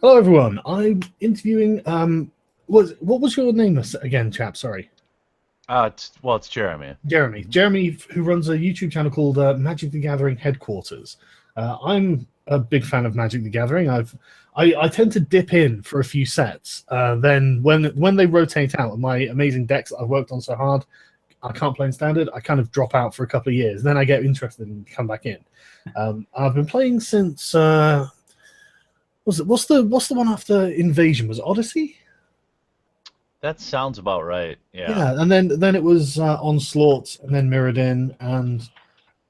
Hello, everyone. I'm interviewing. What was your name again, chap? Sorry, It's Jeremy. Jeremy. Jeremy, who runs a YouTube channel called Magic the Gathering Headquarters. I'm a big fan of Magic the Gathering. I tend to dip in for a few sets. Then when they rotate out, and my amazing decks that I've worked on so hard, I can't play in standard. I kind of drop out for a couple of years. Then I get interested and come back in. I've been playing since. What's the one after Invasion? Was it Odyssey? That sounds about right. Yeah. Yeah, and then it was Onslaught, and then Mirrodin, and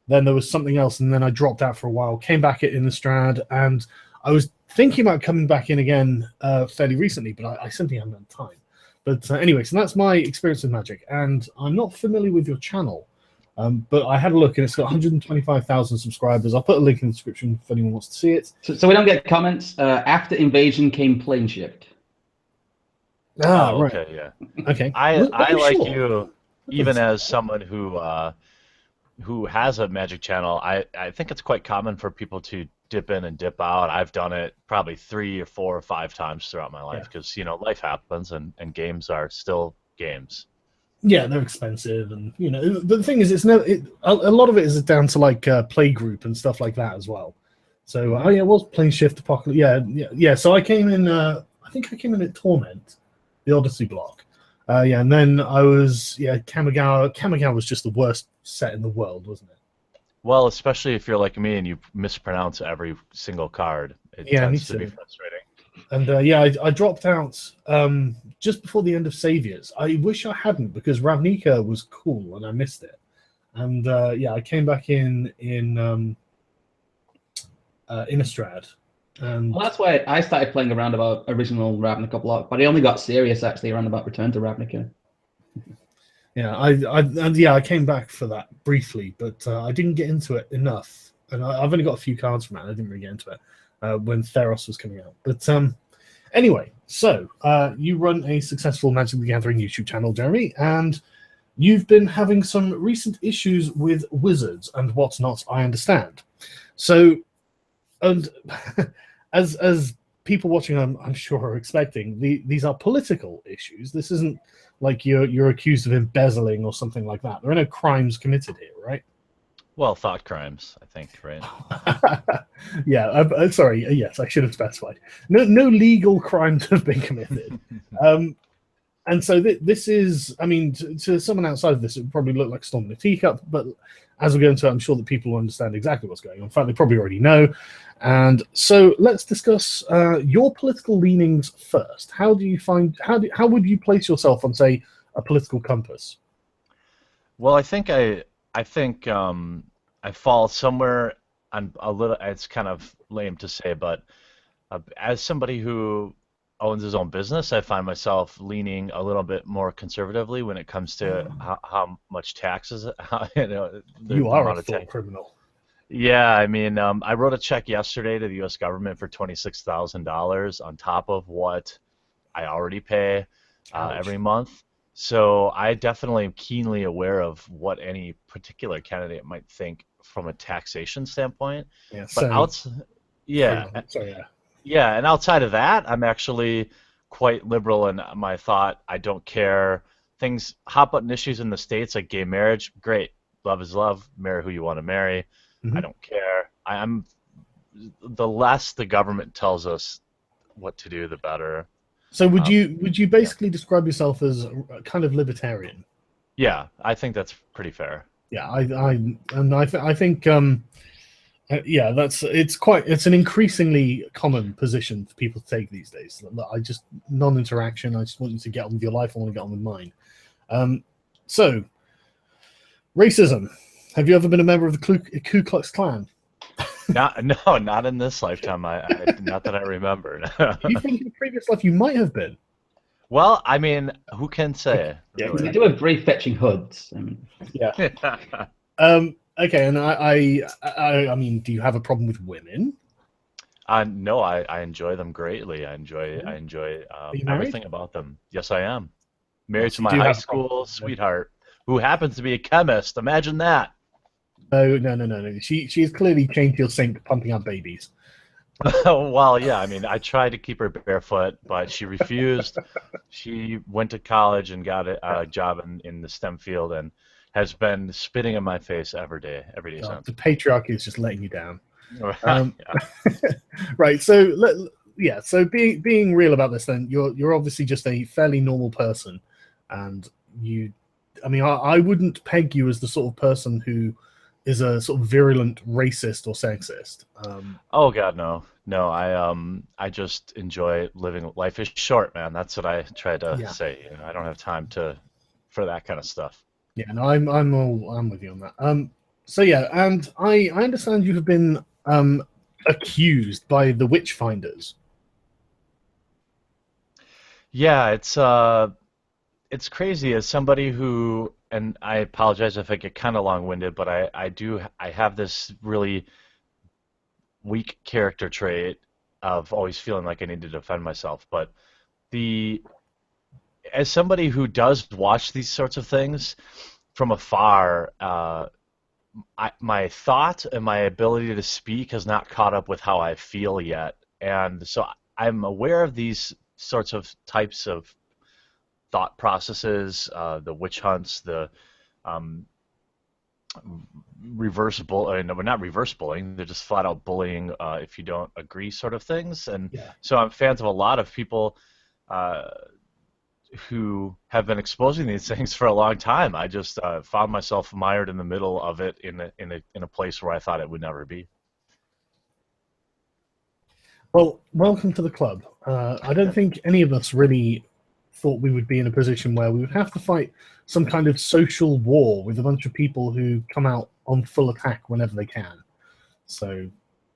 then there was something else, and then I dropped out for a while. Came back in the Strad, and I was thinking about coming back in again fairly recently, but I simply haven't had time. But anyway, so that's my experience with Magic, and I'm not familiar with your channel, but I had a look, and it's got 125,000 subscribers. I'll put a link in the description if anyone wants to see it. So we don't get comments. After Invasion came Plane Shift. Ah, Oh, right. okay. Yeah. Okay. I like Sure. you, even as someone who has a Magic channel. I think it's quite common for people to dip in and dip out. I've done it probably 3 or 4 or 5 times throughout my life because life happens and games are still games. Yeah, they're expensive, and but the thing is, it's never. A lot of it is down to like play group and stuff like that as well. So it was Plane Shift Apocalypse. Yeah. So I came in. I think I came in at Torment, the Odyssey block. And then I was Kamigawa. Kamigawa was just the worst set in the world, wasn't it? Well, especially if you're like me and you mispronounce every single card, it tends to be frustrating. And I dropped out just before the end of Saviors. I wish I hadn't, because Ravnica was cool and I missed it. And I came back in Innistrad. And Well, that's why I started playing around about original Ravnica block, but I only got serious actually around about Return to Ravnica. I came back for that briefly, but I didn't get into it enough. And I've only got a few cards from it. I didn't really get into it when Theros was coming out. But anyway, so you run a successful Magic the Gathering YouTube channel, Jeremy, and you've been having some recent issues with wizards and whatnot, I understand. So, and as people watching, I'm sure, are expecting, these are political issues. This isn't like you're accused of embezzling or something like that. There are no crimes committed here, right? Well, thought crimes, I think, right? I'm sorry. Yes, I should have specified. No legal crimes have been committed. And so this is, I mean, to someone outside of this, it would probably look like a storm in a teacup, but as we go into it, I'm sure that people will understand exactly what's going on. In fact, they probably already know. And so let's discuss your political leanings first. How would you place yourself on, say, a political compass? Well, I think I fall somewhere on a little. It's kind of lame to say, but as somebody who owns his own business, I find myself leaning a little bit more conservatively when it comes to how much taxes. You are a thought criminal. Yeah, I mean, I wrote a check yesterday to the U.S. government for $26,000 on top of what I already pay every month. So I definitely am keenly aware of what any particular candidate might think from a taxation standpoint. Yeah, but and outside of that, I'm actually quite liberal in my thought. I don't care. Things, hot button issues in the States like gay marriage, great. Love is love. Marry who you want to marry. Mm-hmm. I don't care. I'm the less the government tells us what to do, the better. So would you basically describe yourself as a kind of libertarian? Yeah, I think that's pretty fair. Yeah, I think it's an increasingly common position for people to take these days. Non-interaction. I just want you to get on with your life. I want to get on with mine. So, racism. Have you ever been a member of the Ku Klux Klan? Not in this lifetime. Not that I remember. Do you think in a previous life you might have been? Well, I mean, who can say? Yeah, really? They do have very fetching hoods. I mean, yeah. Okay, and I mean, do you have a problem with women? No, I enjoy them greatly. I enjoy everything about them. Yes, I am. Married to my high school sweetheart, who happens to be a chemist. Imagine that. No. She's clearly chained to your sink, pumping out babies. Well, yeah, I mean, I tried to keep her barefoot, but she refused. She went to college and got a job in the STEM field and has been spitting in my face every day God, since. the patriarchy is just letting you down. Yeah. Um, right. So yeah. So being real about this, then you're obviously just a fairly normal person, and you. I mean, I wouldn't peg you as the sort of person who is a sort of virulent racist or sexist. Oh God, no, no. I just enjoy living. Life is short, man. That's what I try to Yeah. say. You know, I don't have time for that kind of stuff. Yeah. No, I'm with you on that. So yeah, and I understand you have been accused by the witch finders. Yeah, it's crazy as somebody who, and I apologize if I get kind of long-winded, but I have this really weak character trait of always feeling like I need to defend myself. But the as somebody who does watch these sorts of things from afar, my thought and my ability to speak has not caught up with how I feel yet, and so I'm aware of these sorts of types of thought processes, the witch hunts, the um, reverse bull, no, not reverse bullying. They're just flat out bullying if you don't agree, sort of things. And Yeah. so I'm fans of a lot of people uh, who have been exposing these things for a long time. I just found myself mired in the middle of it in a place where I thought it would never be. Well, welcome to the club. I don't think any of us really thought we would be in a position where we would have to fight some kind of social war with a bunch of people who come out on full attack whenever they can. So,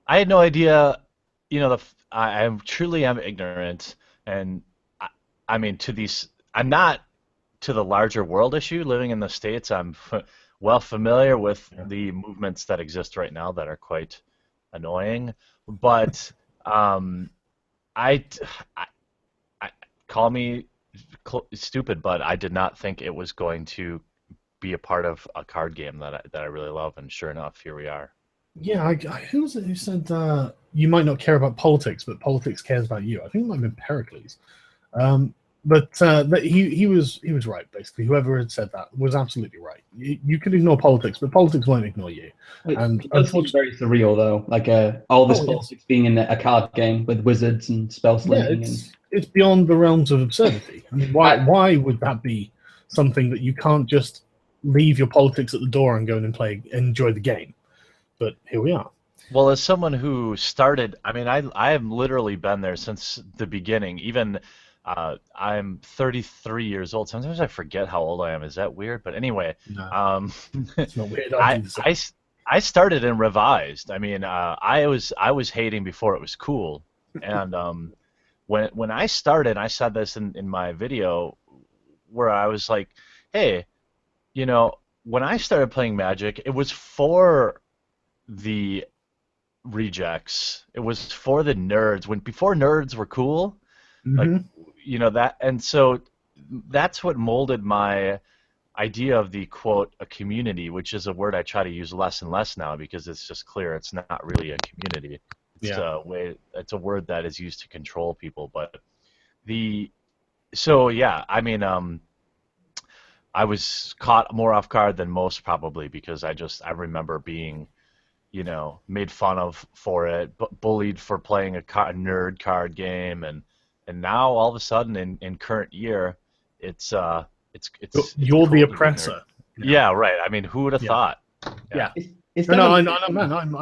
I had no idea. You know, I truly am ignorant, and I, I mean to these. I'm not to the larger world issue. Living in the States, I'm well familiar with yeah. the movements that exist right now that are quite annoying. But um, I, I, I call me stupid, but I did not think it was going to be a part of a card game that I really love. And sure enough, here we are. Yeah, who was it who said you might not care about politics, but politics cares about you? I think it might have been Pericles. Um, but he was right basically. Whoever had said that was absolutely right. You can ignore politics, but politics won't ignore you. And It does seem unfortunately, very surreal, though. Like all this oh, it's politics being in a card game with wizards and spell yeah, slinging, and it's beyond the realms of absurdity. I mean, I, why would that be something that you can't just leave your politics at the door and go in and play enjoy the game? But here we are. Well, as someone who started, I mean, I have literally been there since the beginning. Even I'm 33 years old. Sometimes I forget how old I am. Is that weird? But anyway, No, um, it's not weird. I I, do the same. I, I started in revised. I mean, I was hating before it was cool, and when I started, I said this in my video where I was like, hey, you know, when I started playing Magic, it was for the rejects. It was for the nerds when before nerds were cool, like Hmm. that, and so that's what molded my idea of the quote a community, which is a word I try to use less and less now because it's just clear it's not really a community. It's Yeah. a way. It's a word that is used to control people. But the so yeah, I mean, I was caught more off guard than most probably because I remember being made fun of for it, bullied for playing a nerd card game, and now all of a sudden in current year, it's it's You're the cool to be a nerd. oppressor now. Yeah, right. I mean, who would have Yeah. thought? Yeah. Yeah. it's No, kind no, of I know, man. I'm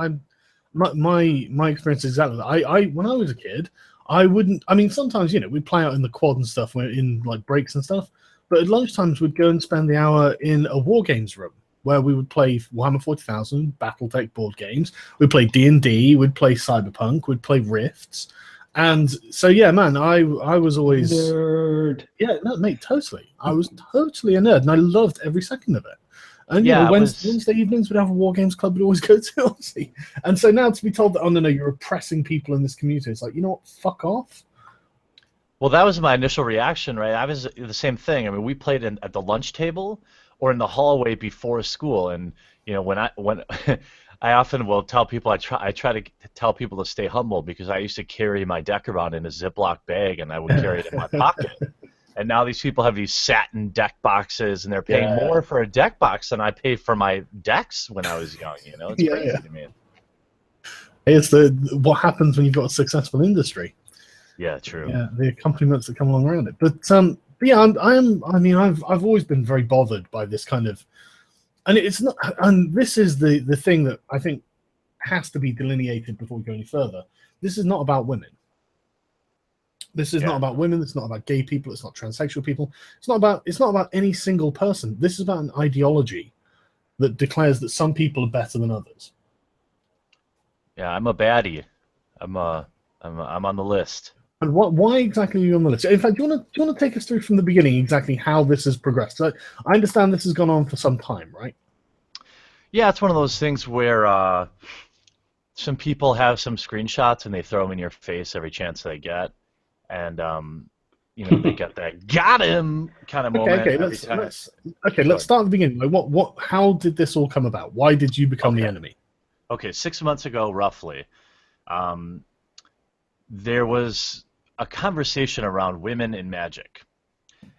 my experience is exactly that. I when I was a kid, I wouldn't. I mean, sometimes we'd play out in the quad and stuff, where in like breaks and stuff. But at lunchtimes, we'd go and spend the hour in a war games room where we would play Warhammer 40,000, BattleTech board games. We'd play D&D. We'd play Cyberpunk. We'd play Rifts. And so, yeah, man, I was always nerd. yeah, no, mate, totally. I was totally a nerd, and I loved every second of it. And Yeah, it was. Wednesday evenings we'd have a war games club we'd always go to, obviously. And so now to be told that, oh no, you're oppressing people in this community, it's like, you know what, fuck off. Well, that was my initial reaction, right? I was the same thing. I mean, we played at the lunch table or in the hallway before school, and when I often will tell people I try to tell people to stay humble because I used to carry my deck around in a Ziploc bag and I would carry it in my pocket. And now these people have these satin deck boxes and they're paying more for a deck box than I paid for my decks when I was young. You know, it's crazy to me. It's what happens when you've got a successful industry. Yeah, true. Yeah, the accompaniments that come along around it. But yeah, I've always been very bothered by this kind of, and it's not, and this is the thing that I think has to be delineated before we go any further. This is not about women. This is not about women. It's not about gay people. It's not transsexual people. It's not about any single person. This is about an ideology that declares that some people are better than others. Yeah, I'm a baddie. I'm on the list. And why exactly are you on the list? In fact, do you want to take us through from the beginning exactly how this has progressed? So I understand this has gone on for some time, right? Yeah, it's one of those things where some people have some screenshots and they throw them in your face every chance they get, and they get that "got him" kind of moment. Let's start at the beginning. Like, how did this all come about? Why did you become the enemy? Okay, 6 months ago, roughly, there was a conversation around women in Magic.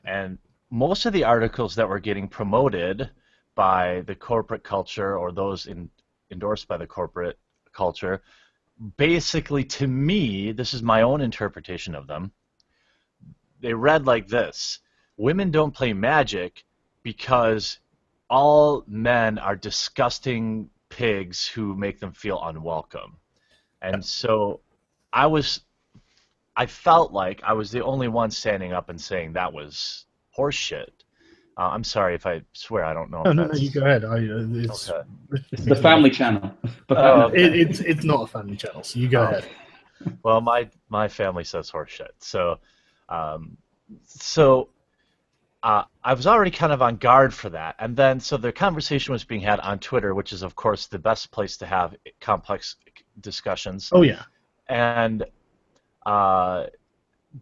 And most of the articles that were getting promoted by the corporate culture or those endorsed by the corporate culture, basically, to me, this is my own interpretation of them, they read like this: women don't play Magic because all men are disgusting pigs who make them feel unwelcome. And so I felt like I was the only one standing up and saying that was horseshit. I'm sorry if I swear. I don't know. No, you go ahead. It's the family channel. It's not a family channel, so you go ahead. Well, my family says horseshit. So, I was already kind of on guard for that. And then, so the conversation was being had on Twitter, which is, of course, the best place to have complex discussions. Oh, yeah. And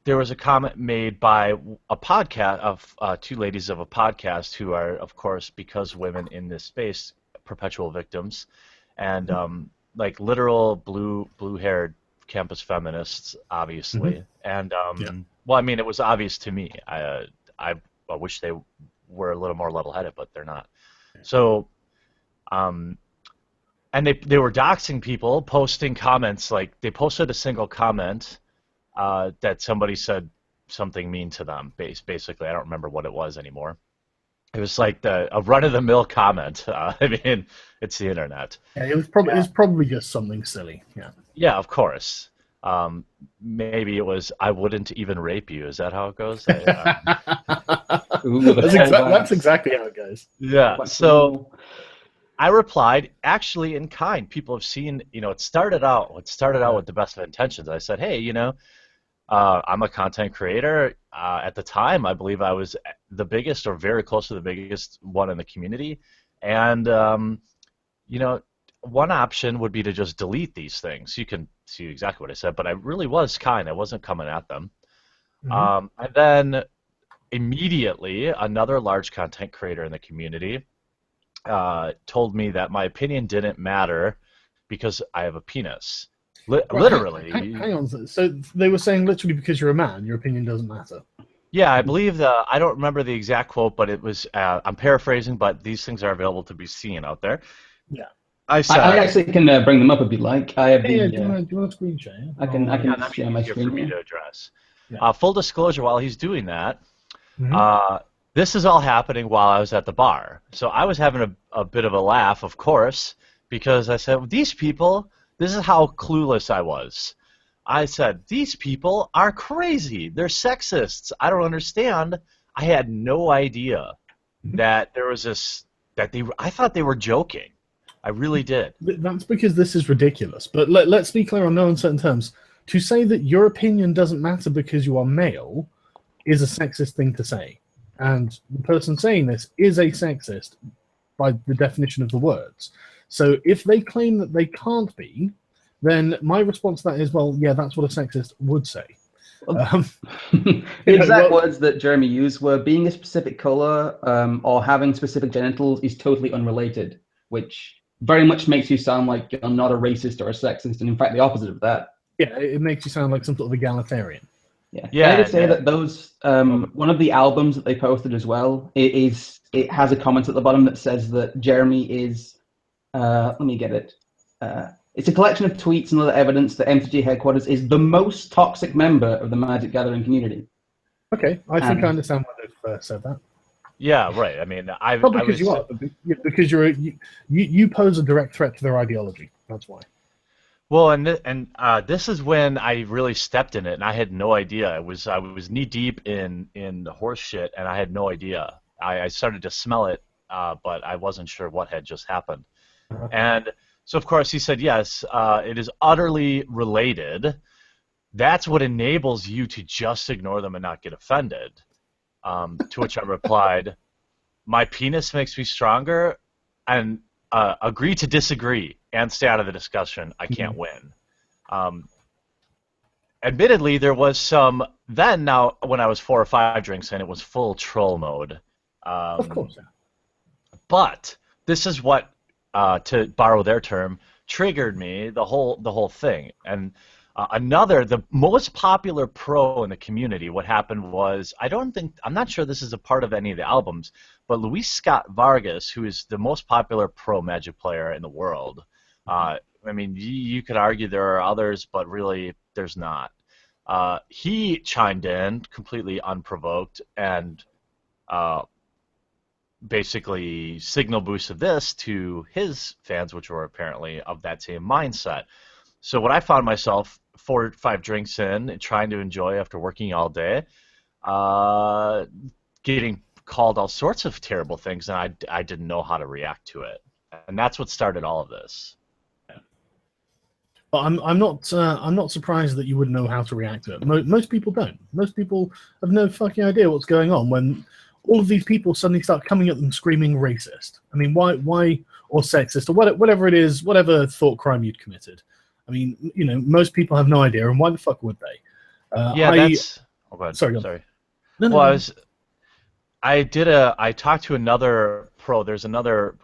there was a comment made by a podcast of two ladies of a podcast who are, of course, because women in this space, perpetual victims, and like literal blue-haired campus feminists, obviously. And well, I mean, it was obvious to me. I wish they were a little more level-headed, but they're not. So, and they were doxing people, posting comments. Like, they posted a single comment that somebody said something mean to them. Basically, I don't remember what it was anymore. It was like a run-of-the-mill comment. I mean, it's the internet. Yeah, it was probably just something silly. Yeah. Yeah, of course. Maybe it was, "I wouldn't even rape you." Is that how it goes? That's exactly how it goes. Yeah. So I replied, actually, in kind. People have seen, it started out with the best of intentions. I said, hey, I'm a content creator. At the time, I believe I was the biggest or very close to the biggest one in the community. And, one option would be to just delete these things. You can see exactly what I said, but I really was kind. I wasn't coming at them. And then immediately, another large content creator in the community told me that my opinion didn't matter because I have a penis. Literally. Hang on. So they were saying literally because you're a man, your opinion doesn't matter. Yeah, I believe I don't remember the exact quote, but it was, I'm paraphrasing, but these things are available to be seen out there. Yeah. I actually can bring them up if you'd like. I have do you want a screen share? Yeah? I can share my screen. For me to address. Yeah. Full disclosure, while he's doing that, this is all happening while I was at the bar. So I was having a bit of a laugh, of course, because I said, these people, this is how clueless I was. I said, these people are crazy. They're sexists. I don't understand. I had no idea that there was this, I thought they were joking. I really did. That's because this is ridiculous. But let's be clear on no uncertain terms. To say that your opinion doesn't matter because you are male is a sexist thing to say. And the person saying this is a sexist by the definition of the words. So if they claim that they can't be, then my response to that is, well, yeah, that's what a sexist would say. The exact words that Jeremy used were being a specific color or having specific genitals is totally unrelated, which very much makes you sound like you're not a racist or a sexist, and in fact, the opposite of that. Yeah, it makes you sound like some sort of egalitarian. Yeah. Yeah, Can I just say and, that those one of the albums that they posted as well, it has a comment at the bottom that says that Jeremy is let me get it. It's a collection of tweets and other evidence that MTG Headquarters is the most toxic member of the Magic Gathering community. Okay, I think I understand why they've said that. yeah, right. I mean, Not because you are, but because you pose a direct threat to their ideology. That's why. Well, and this is when I really stepped in it, and I had no idea. I was knee deep in the horse shit, and I had no idea. I started to smell it, but I wasn't sure what had just happened. And so, of course, he said, yes, it is utterly related. That's what enables you to just ignore them and not get offended. To which I replied, my penis makes me stronger, and agree to disagree and stay out of the discussion. I can't win. Admittedly, there was some then. Now, when I was 4 or 5 drinks in, it was full troll mode. Of course. But this is what, to borrow their term, triggered me. The whole thing. And the most popular pro in the community. What happened was, I'm not sure this is a part of any of the albums, but Luis Scott Vargas, who is the most popular pro Magic player in the world. I mean, you could argue there are others, but really there's not. He chimed in completely unprovoked and basically signal boosted this to his fans, which were apparently of that same mindset. So what I found myself 4 or 5 drinks in, trying to enjoy after working all day, getting called all sorts of terrible things, and I didn't know how to react to it, and that's what started all of this. But I'm not surprised that you wouldn't know how to react to it. Most people don't. Most people have no fucking idea what's going on when all of these people suddenly start coming at them screaming racist. I mean, why or sexist or whatever it is, whatever thought crime you'd committed. I mean, most people have no idea, and why the fuck would they? That's. Oh, go ahead. Sorry. No. I talked to another pro. There's another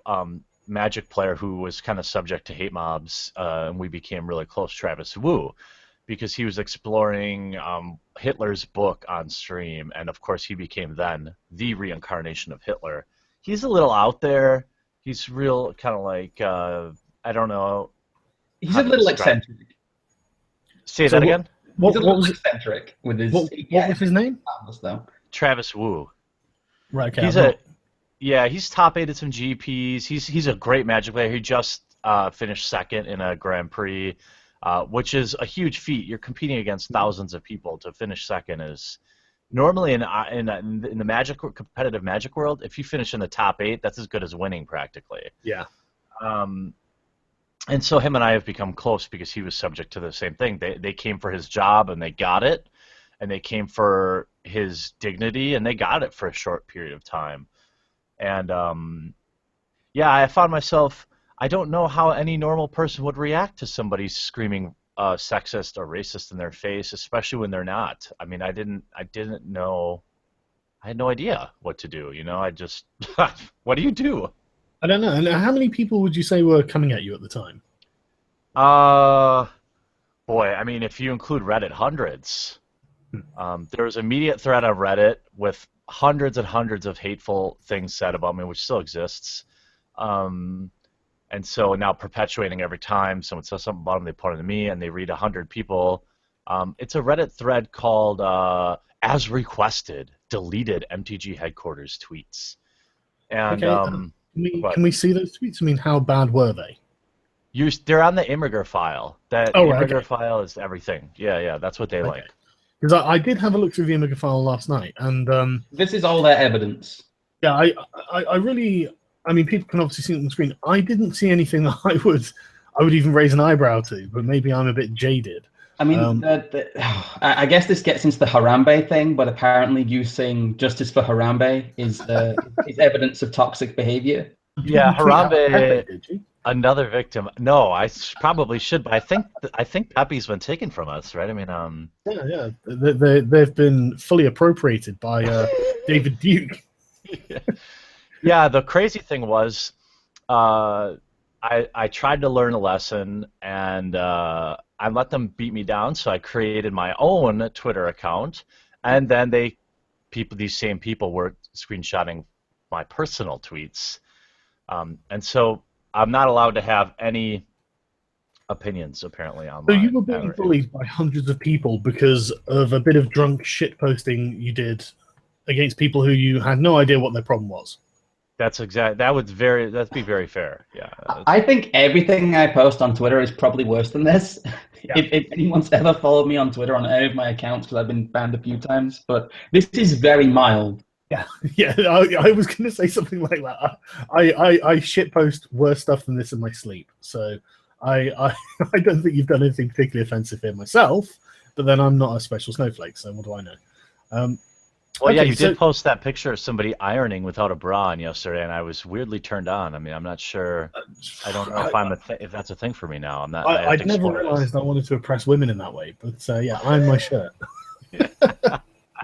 Magic player who was kind of subject to hate mobs, and we became really close, Travis Wu, because he was exploring Hitler's book on stream, and of course he became then the reincarnation of Hitler. He's a little out there. He's real kind of like, I don't know. He's a little eccentric. Say that again? He's a little eccentric with his... What was his name? Travis Wu. Right, okay. He's top 8 at some GPs. He's a great Magic player. He just finished 2nd in a Grand Prix, which is a huge feat. You're competing against thousands of people. To finish 2nd is normally in the competitive Magic world. If you finish in the top 8, that's as good as winning practically. Yeah. And so him and I have become close because he was subject to the same thing. They came for his job and they got it, and they came for his dignity and they got it for a short period of time. And I found myself, I don't know how any normal person would react to somebody screaming sexist or racist in their face, especially when they're not. I mean, I didn't know. I had no idea what to do. I just, what do you do? I don't know. And how many people would you say were coming at you at the time? Boy, I mean, if you include Reddit, hundreds. There was an immediate thread on Reddit with hundreds and hundreds of hateful things said about me, which still exists. And so now perpetuating every time someone says something about them, they put it to me, and they read 100 people. It's a Reddit thread called "As Requested, Deleted MTG Headquarters Tweets." And okay, can we see those tweets? I mean, how bad were they? They're on the Immigrant file. That Immigrant file is everything. Yeah, that's what they like. Because I did have a look through the Immigrant file last night, and this is all their evidence. Yeah, I really, I mean, people can obviously see it on the screen. I didn't see anything that I would even raise an eyebrow to, but maybe I'm a bit jaded. I mean, I guess this gets into the Harambe thing, but apparently using justice for Harambe is evidence of toxic behavior. Yeah, Harambe, another victim. No, I probably should, but I think Pepe's been taken from us, right? I mean, yeah, they've been fully appropriated by David Duke. Yeah, the crazy thing was, I tried to learn a lesson, and I let them beat me down, so I created my own Twitter account, and then these same people were screenshotting my personal tweets, and so I'm not allowed to have any opinions apparently So online. you were being bullied by hundreds of people because of a bit of drunk shit posting you did against people who you had no idea what their problem was. That'd be very fair. Yeah. I think everything I post on Twitter is probably worse than this. Yeah. If anyone's ever followed me on Twitter on any of my accounts, because I've been banned a few times, but this is very mild. Yeah, yeah. I was going to say something like that. I shitpost worse stuff than this in my sleep. So I don't think you've done anything particularly offensive here myself. But then I'm not a special snowflake, so what do I know? Well, yeah, you did post that picture of somebody ironing without a bra on yesterday, and I was weirdly turned on. I mean, I'm not sure. I don't know if that's a thing for me now. I'm not. I'd never realized I wanted to oppress women in that way, but yeah, iron my shirt.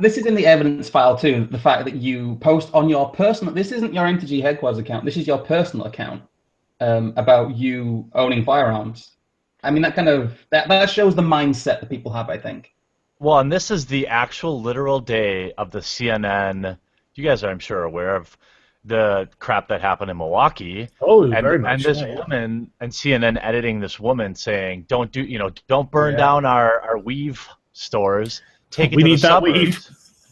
This is in the evidence file too. The fact that you post on your personal. This isn't your MTG headquarters account. This is your personal account about you owning firearms. I mean, that shows the mindset that people have, I think. Well, and this is the actual literal day of the CNN. You guys are, I'm sure, aware of the crap that happened in Milwaukee. Oh, very much. And this woman, and CNN editing this woman saying, don't burn down our weave stores. Take it to the suburbs. Weave.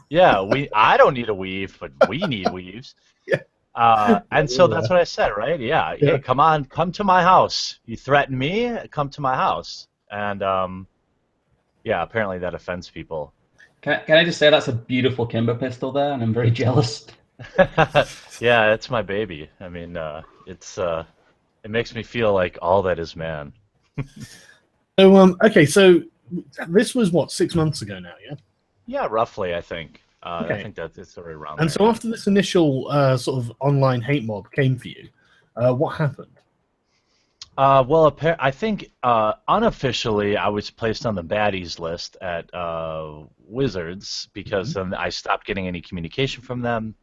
Yeah, I don't need a weave, but we need weaves. Yeah. And so that's what I said, right? Yeah. Hey, come to my house. You threaten me, come to my house. And yeah, apparently that offends people. Can I just say that's a beautiful Kimber pistol there, and I'm very jealous. Yeah, it's my baby. I mean, it makes me feel like all that is man. So okay, so this was what, 6 months ago now, yeah? Yeah, roughly, I think. Okay. I think that it's already around. And so after this initial sort of online hate mob came for you, what happened? Well, I think unofficially I was placed on the baddies list at Wizards because then I stopped getting any communication from them.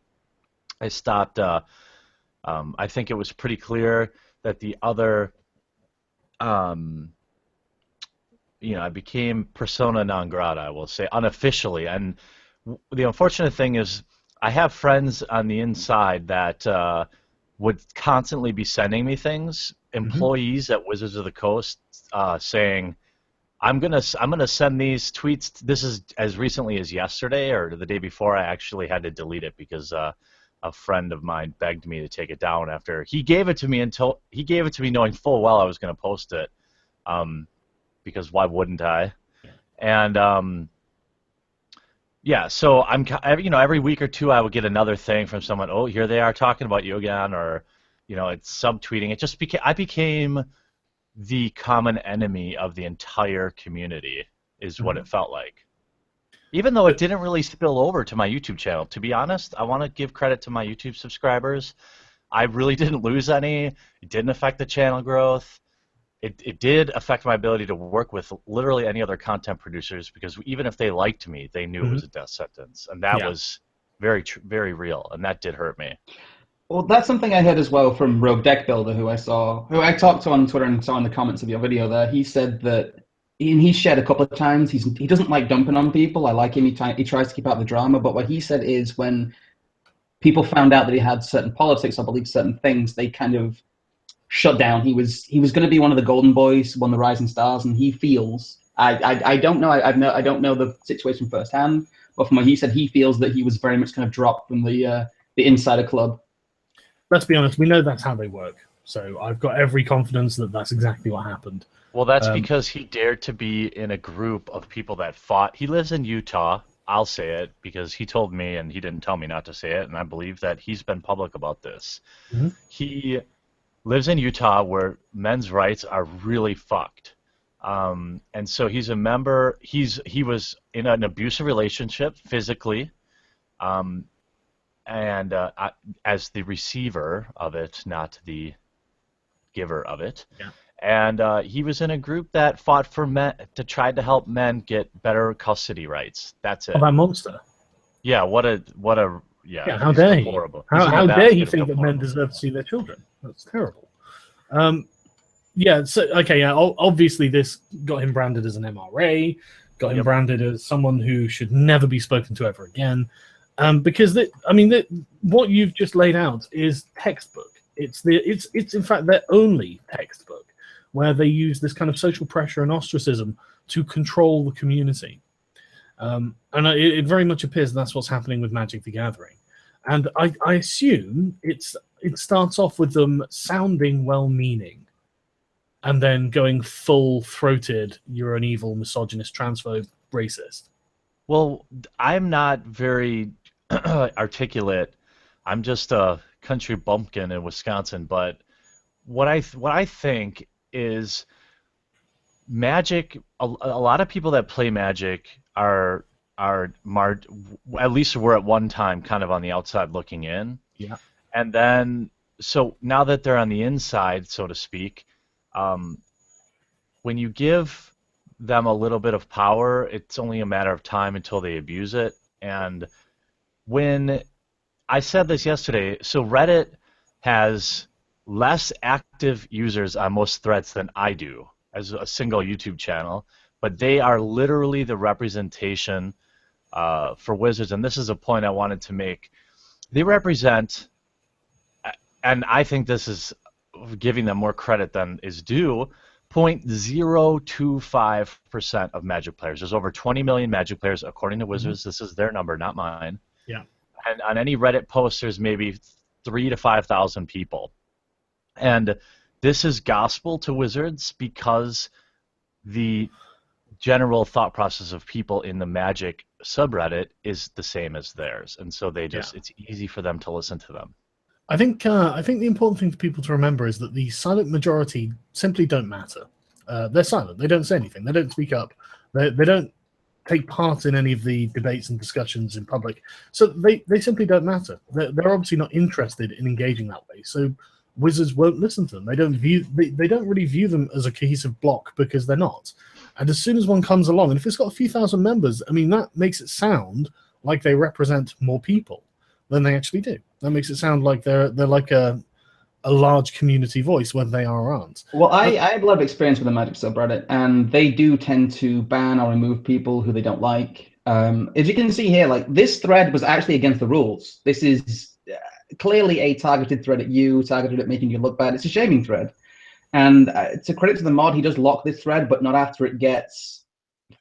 I stopped. I think it was pretty clear that the other, I became persona non grata, I will say, unofficially. And the unfortunate thing is I have friends on the inside that would constantly be sending me things, employees at Wizards of the Coast, saying, I'm gonna send these tweets. This is as recently as yesterday or the day before. I actually had to delete it because a friend of mine begged me to take it down after he gave it to me knowing full well I was going to post it, because why wouldn't I? And yeah, so I'm every week or two I would get another thing from someone. Oh, here they are talking about you again, or it's subtweeting. It just I became the common enemy of the entire community, is what it felt like. Even though it didn't really spill over to my YouTube channel. To be honest, I want to give credit to my YouTube subscribers. I really didn't lose any. It didn't affect the channel growth. It did affect my ability to work with literally any other content producers, because even if they liked me, they knew it was a death sentence. And that was very, very real, and that did hurt me. Well, that's something I heard as well from Rogue Deck Builder, who I talked to on Twitter and saw in the comments of your video there. He said that, and he shared a couple of times, he doesn't like dumping on people. I like him. He tries to keep out the drama. But what he said is when people found out that he had certain politics, I believe certain things, they kind of shut down. He was going to be one of the golden boys, one of the rising stars, and he feels, I don't know, I don't know the situation firsthand, but from what he said, he feels that he was very much kind of dropped from the insider club. Let's be honest, we know that's how they work. So I've got every confidence that that's exactly what happened. Well, that's because he dared to be in a group of people that fought. He lives in Utah. I'll say it because he told me, and he didn't tell me not to say it, and I believe that he's been public about this. He lives in Utah where men's rights are really fucked. And so he's a member. He was in an abusive relationship physically, and as the receiver of it, not the giver of it. Yeah. And he was in a group that fought for men, to try to help men get better custody rights. That's it. Oh, that monster. Yeah. What a. Yeah. How dare he? Horrible. How dare he think that men deserve to see their children? That's terrible. Yeah. So okay. Yeah. Obviously, this got him branded as an MRA. Got him branded as someone who should never be spoken to ever again. Because what you've just laid out is textbook. It's in fact their only textbook where they use this kind of social pressure and ostracism to control the community. And it very much appears that's what's happening with Magic the Gathering. And I assume it starts off with them sounding well-meaning and then going full-throated, you're an evil, misogynist, transphobe, racist. Well, I'm not very articulate. I'm just a country bumpkin in Wisconsin. But what I think is Magic. A lot of people that play Magic are at least were at one time kind of on the outside looking in. Yeah. And then so now that they're on the inside, so to speak, when you give them a little bit of power, it's only a matter of time until they abuse it. And when I said this yesterday, so Reddit has less active users on most threads than I do as a single YouTube channel, but they are literally the representation for Wizards, and this is a point I wanted to make. They represent, and I think this is giving them more credit than is due, 0.025% of Magic players. There's over 20 million Magic players, according to Wizards. This is their number, not mine. Yeah. And on any Reddit post, there's maybe 3,000 to 5,000 people. And this is gospel to Wizards because the general thought process of people in the Magic subreddit is the same as theirs. And so they just it's easy for them to listen to them. I think the important thing for people to remember is that the silent majority simply don't matter. They're silent. They don't say anything. They don't speak up. They don't take part in any of the debates and discussions in public. So they simply don't matter. They're obviously not interested in engaging that way. So Wizards won't listen to them. They don't really view them as a cohesive block because they're not. And as soon as one comes along, and if it's got a few thousand members, I mean, that makes it sound like they represent more people than they actually do. That makes it sound like they're like a large community voice when they are or aren't. Well, I have a lot of experience with the Magic subreddit, and they do tend to ban or remove people who they don't like. As you can see here, like this thread was actually against the rules. This is clearly a targeted thread at you, targeted at making you look bad. It's a shaming thread. And to credit to the mod, he does lock this thread, but not after it gets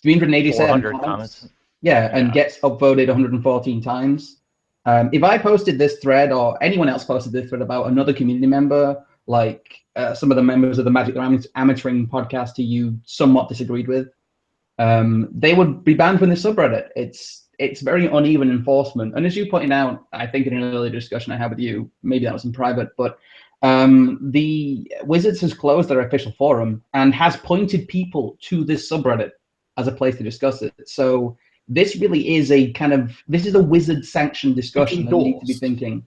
387 comments. Yeah, and gets upvoted 114 times. If I posted this thread, or anyone else posted this thread about another community member, like some of the members of the Magic Amateuring podcast who you somewhat disagreed with, they would be banned from the subreddit. It's very uneven enforcement. And as you pointed out, I think in an earlier discussion I had with you, maybe that was in private, but the Wizards has closed their official forum and has pointed people to this subreddit as a place to discuss it. So this really is a Wizard-sanctioned discussion that we need to be thinking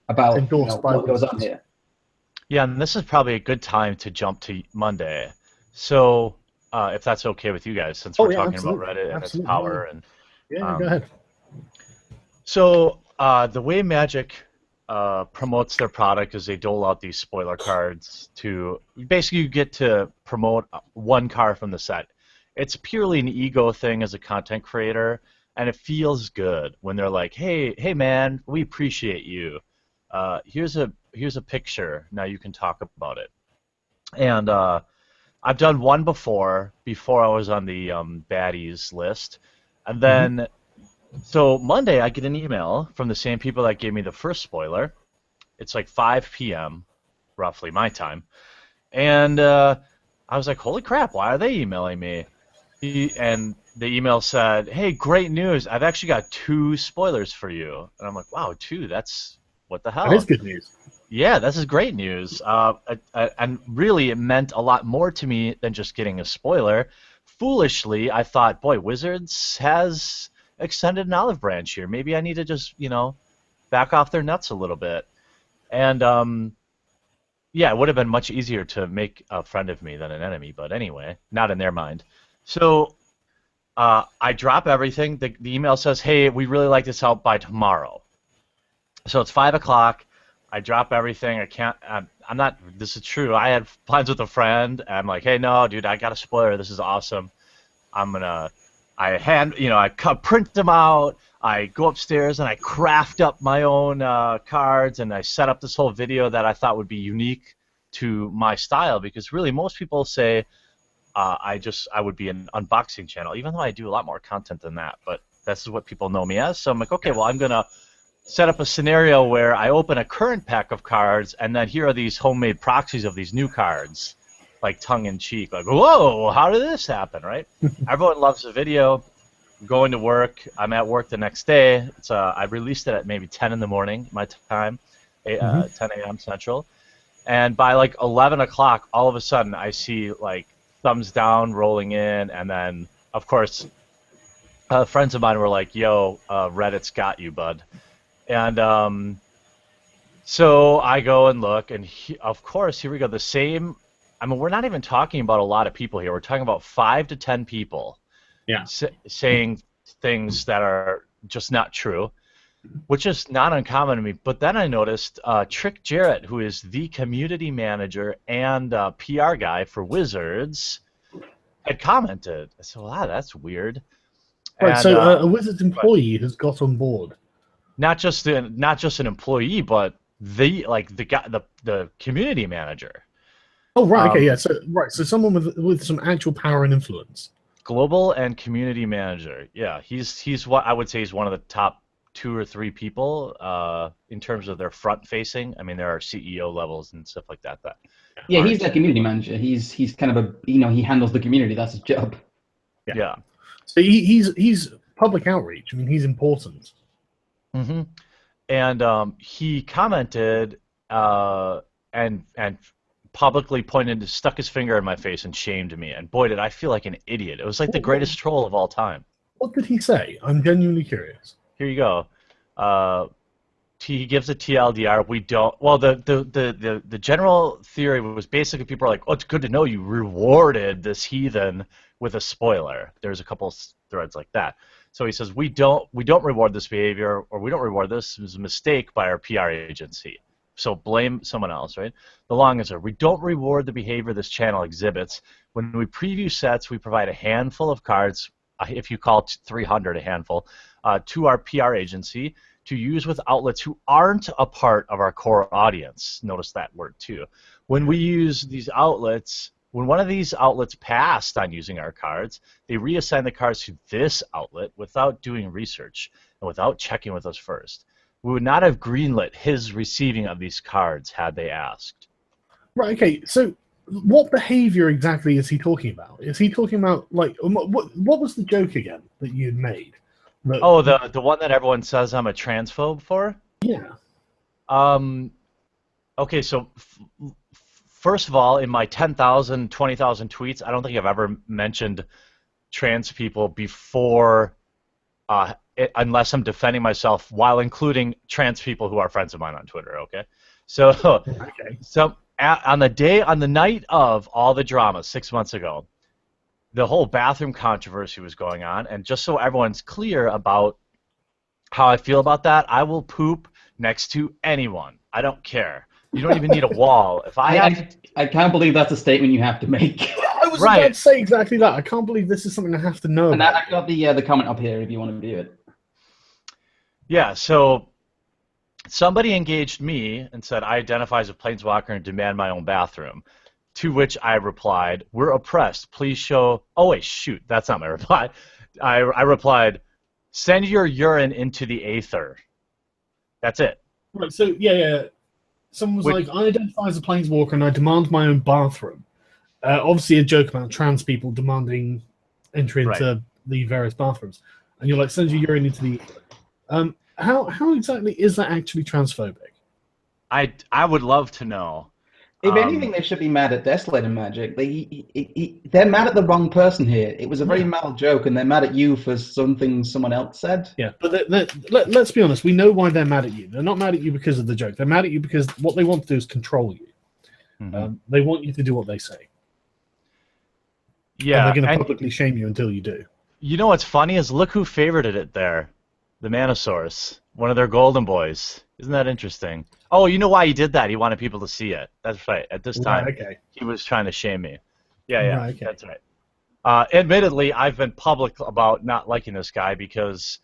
about what goes on here. Yeah, and this is probably a good time to jump to Monday. So if that's okay with you guys, since we're talking about Reddit and its power. And go ahead. So the way Magic promotes their product is they dole out these spoiler cards to basically you get to promote one card from the set. It's purely an ego thing as a content creator, and it feels good when they're like, hey man, we appreciate you. Here's a picture. Now you can talk about it. And I've done one before I was on the baddies list, and then so Monday I get an email from the same people that gave me the first spoiler. It's like 5 p.m. roughly my time, and I was like, holy crap, why are they emailing me? And the email said, hey, great news, I've actually got 2 spoilers for you. And I'm like, wow, 2, that's what the hell? That is good news. Yeah, this is great news. And really, it meant a lot more to me than just getting a spoiler. Foolishly, I thought, boy, Wizards has extended an olive branch here. Maybe I need to just, back off their nuts a little bit. And, yeah, it would have been much easier to make a friend of me than an enemy. But anyway, not in their mind. So I drop everything. The email says, hey, we really like this out by tomorrow. So it's 5 o'clock. I drop everything. I can't. I'm not. This is true. I had plans with a friend. And I'm like, hey, no, dude, I got a spoiler. This is awesome. I'm gonna. I print them out. I go upstairs and I craft up my own cards, and I set up this whole video that I thought would be unique to my style, because really most people say I would be an unboxing channel, even though I do a lot more content than that. But this is what people know me as. So I'm like, okay, well, I'm gonna set up a scenario where I open a current pack of cards, and then here are these homemade proxies of these new cards, like tongue-in-cheek, like, whoa, how did this happen, right? Everyone loves the video. Going to work. I'm at work the next day. I released it at maybe 10 in the morning, my time, 10 a.m. Central. And by like 11 o'clock, all of a sudden, I see like thumbs down rolling in, and then, of course, friends of mine were like, yo, Reddit's got you, bud. And so I go and look, and of course, here we go. The same. I mean, we're not even talking about a lot of people here. We're talking about 5 to 10 people, saying things that are just not true, which is not uncommon to me. But then I noticed Trick Jarrett, who is the community manager and PR guy for Wizards, had commented. I said, "Wow, that's weird." Right. And, so a Wizards employee has got on board. Not just an employee, but the community manager. Oh right, okay, yeah. So someone with some actual power and influence. Global and community manager. Yeah, he's what I would say is one of the top 2 or 3 people in terms of their front facing. I mean, there are CEO levels and stuff like that. Yeah, he's the community manager. He's kind of he handles the community. That's his job. Yeah. So he's public outreach. I mean, he's important. Mm-hmm. And he commented and publicly stuck his finger in my face and shamed me. And boy, did I feel like an idiot. It was like the greatest troll of all time. What did he say? I'm genuinely curious. Here you go. He gives a TLDR. We don't. Well, the general theory was basically people are like, "Oh, it's good to know you rewarded this heathen with a spoiler." There's a couple threads like that. So he says, we don't reward this behavior, or we don't reward this. It was a mistake by our PR agency. So blame someone else, right? The long answer: we don't reward the behavior this channel exhibits. When we preview sets, we provide a handful of cards, if you call 300 a handful, to our PR agency to use with outlets who aren't a part of our core audience. Notice that word too. When we use these outlets, when one of these outlets passed on using our cards, they reassign the cards to this outlet without doing research and without checking with us first. We would not have greenlit his receiving of these cards had they asked. Right, okay, so what behavior exactly is he talking about? Is he talking about, like, what was the joke again that you'd made? The one that everyone says I'm a transphobe for? Yeah. Okay, so first of all, in my 10,000, 20,000 tweets, I don't think I've ever mentioned trans people before, unless I'm defending myself while including trans people who are friends of mine on Twitter, okay? So, on the night of all the drama 6 months ago, the whole bathroom controversy was going on, and just so everyone's clear about how I feel about that, I will poop next to anyone. I don't care. You don't even need a wall. If I can't believe that's a statement you have to make. I was about to say exactly that. I can't believe this is something I have to know and about. I've got the comment up here if you want to view it. Yeah, so somebody engaged me and said, I identify as a planeswalker and demand my own bathroom. To which I replied, we're oppressed. Please show... Oh, wait, shoot. That's not my reply. I replied, send your urine into the aether. That's it. Right, so, yeah. Someone was like, I identify as a planeswalker and I demand my own bathroom. Obviously a joke about trans people demanding entry into the various bathrooms. And you're like, send your urine into the aether. How exactly is that actually transphobic? I would love to know. If anything, they should be mad at Desolator Magic. They're mad at the wrong person here. It was a very mild joke, and they're mad at you for something someone else said. Yeah, but let's be honest. We know why they're mad at you. They're not mad at you because of the joke. They're mad at you because what they want to do is control you. Mm-hmm. They want you to do what they say. Yeah, and they're going to publicly shame you until you do. You know what's funny is look who favorited it there. The Manosaurus. One of their golden boys. Isn't that interesting? Oh, you know why he did that? He wanted people to see it. That's right. At this time, Right, okay. he was trying to shame me. Yeah, Right, okay. that's right. Admittedly, I've been public about not liking this guy because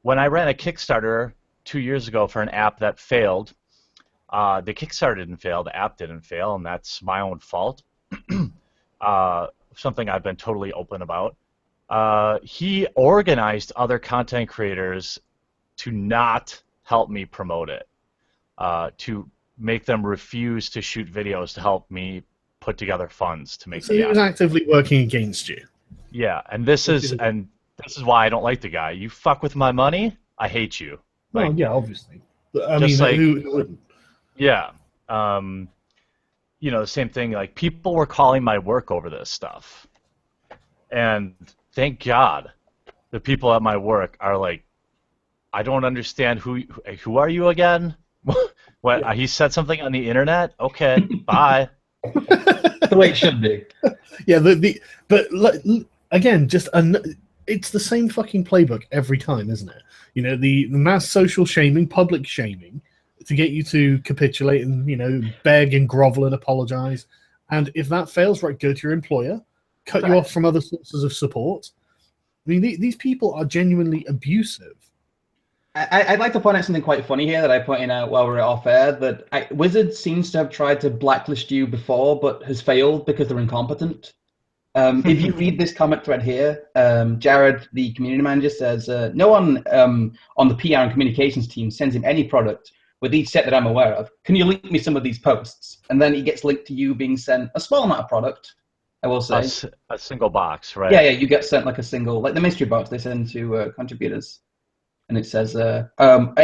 when I ran a Kickstarter 2 years ago for an app that failed, the Kickstarter didn't fail, the app didn't fail, and that's my own fault. Something I've been totally open about. He organized other content creators to not help me promote it, to make them refuse to shoot videos to help me put together funds to make. So he was actively working against you. Yeah, and this is why I don't like the guy. You fuck with my money, I hate you. Well, Like, yeah, obviously. But, I just mean, like- who wouldn't? yeah. You know, the same thing. Like, people were calling my work over this stuff, and thank God, the people at my work are like, I don't understand who are you again? What? Yeah. He said something on the internet? Okay, bye. That's the way it should be. Yeah, again, it's the same fucking playbook every time, isn't it? You know, the mass social shaming, public shaming, to get you to capitulate and, you know, beg and grovel and apologize. And if that fails, right, go to your employer, cut you off from other sources of support. I mean, these people are genuinely abusive. I'd like to point out something quite funny here that I pointed out while we were off air, that Wizard seems to have tried to blacklist you before, but has failed because they're incompetent. If you read this comment thread here, Jared, the community manager, says, no one on the PR and communications team sends him any product with each set that I'm aware of. Can you link me some of these posts? And then he gets linked to you being sent a small amount of product, I will say. A single box, right? Yeah, you get sent like a single, like the mystery box they send to contributors. And it says, Ed,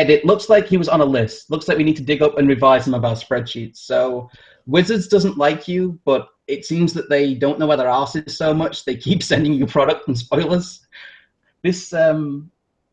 it looks like he was on a list. Looks like we need to dig up and revise some of our spreadsheets. So Wizards doesn't like you, but it seems that they don't know where their arse is so much. They keep sending you product and spoilers. This, well,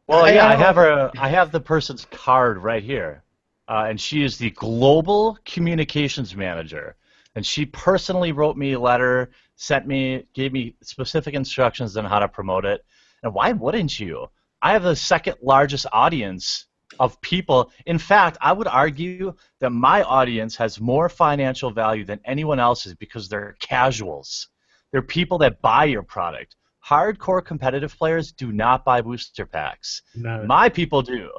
yeah, I have the person's card right here. And she is the global communications manager. And she personally wrote me a letter, gave me specific instructions on how to promote it. And why wouldn't you? I have the second largest audience of people. In fact, I would argue that my audience has more financial value than anyone else's because they're casuals. They're people that buy your product. Hardcore competitive players do not buy booster packs. No. My people do.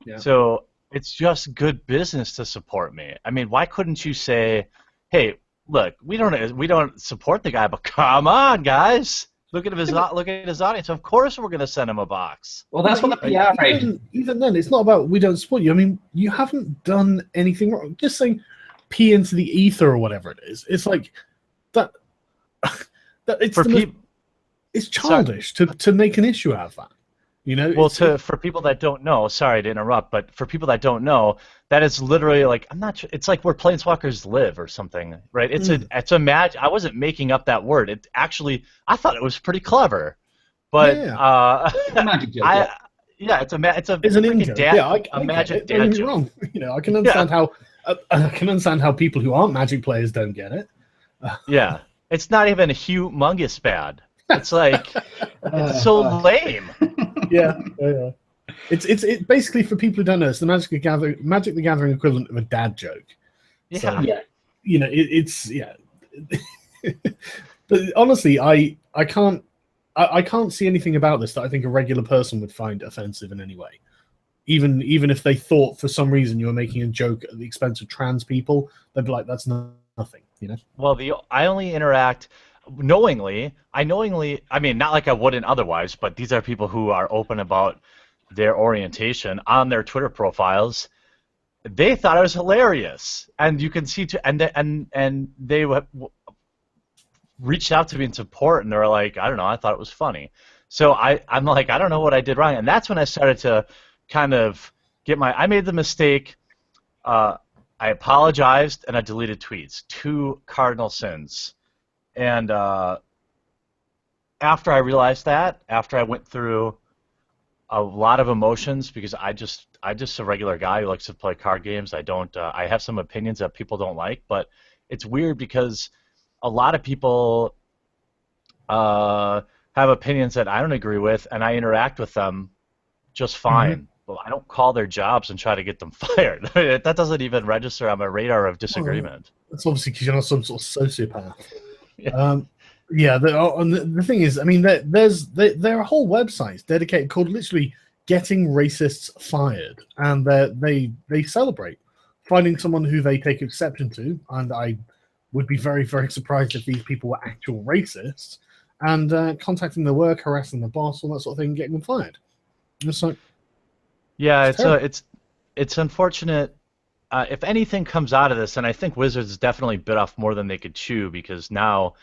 Yeah. So it's just good business to support me. I mean, why couldn't you say, hey, look, we don't support the guy, but come on, guys. Look at his audience. Of course we're going to send him a box. Well, that's what the PR rate. Even then, it's not about we don't support you. I mean, you haven't done anything wrong. Just saying pee into the ether or whatever it is. It's like that. It's childish to make an issue out of that. You know. Well, for people that don't know, sorry to interrupt, but for people that don't know, that is literally like, I'm not sure. It's like where planeswalkers live or something, right? It's a magic. I wasn't making up that word. It actually, I thought it was pretty clever, but a magic joke. It's an in-joke. A magic dad joke. Wrong. You know, I can understand how people who aren't Magic players don't get it. Yeah, it's not even humongous bad. It's like it's so lame. Yeah. It's basically, for people who don't know, it's the Magic the Gathering equivalent of a dad joke. Yeah. So, you know, it's But honestly, I can't see anything about this that I think a regular person would find offensive in any way. Even if they thought for some reason you were making a joke at the expense of trans people, they'd be like, that's nothing, you know? Well, I only interact knowingly. I mean, not like I wouldn't otherwise, but these are people who are open about their orientation on their Twitter profiles. They thought I was hilarious, and you can see and they reached out to me in support, and they were like, I don't know, I thought it was funny. So I'm like, I don't know what I did wrong, and that's when I started to kind of I made the mistake. I apologized and I deleted tweets. 2 cardinal sins. And after I realized that, after I went through a lot of emotions, because I'm just a regular guy who likes to play card games. I have some opinions that people don't like, but it's weird because a lot of people have opinions that I don't agree with, and I interact with them just fine. Well, I don't call their jobs and try to get them fired. That doesn't even register on my radar of disagreement. That's obviously because you're not some sort of sociopath. Yeah. Yeah, the thing is, I mean, there are whole websites dedicated called literally "Getting Racists Fired," and they celebrate finding someone who they take exception to, and I would be very, very surprised if these people were actual racists, and contacting the work, harassing the boss, all that sort of thing, and getting them fired. It's like, Yeah, it's it's unfortunate. If anything comes out of this, and I think Wizards definitely bit off more than they could chew, because now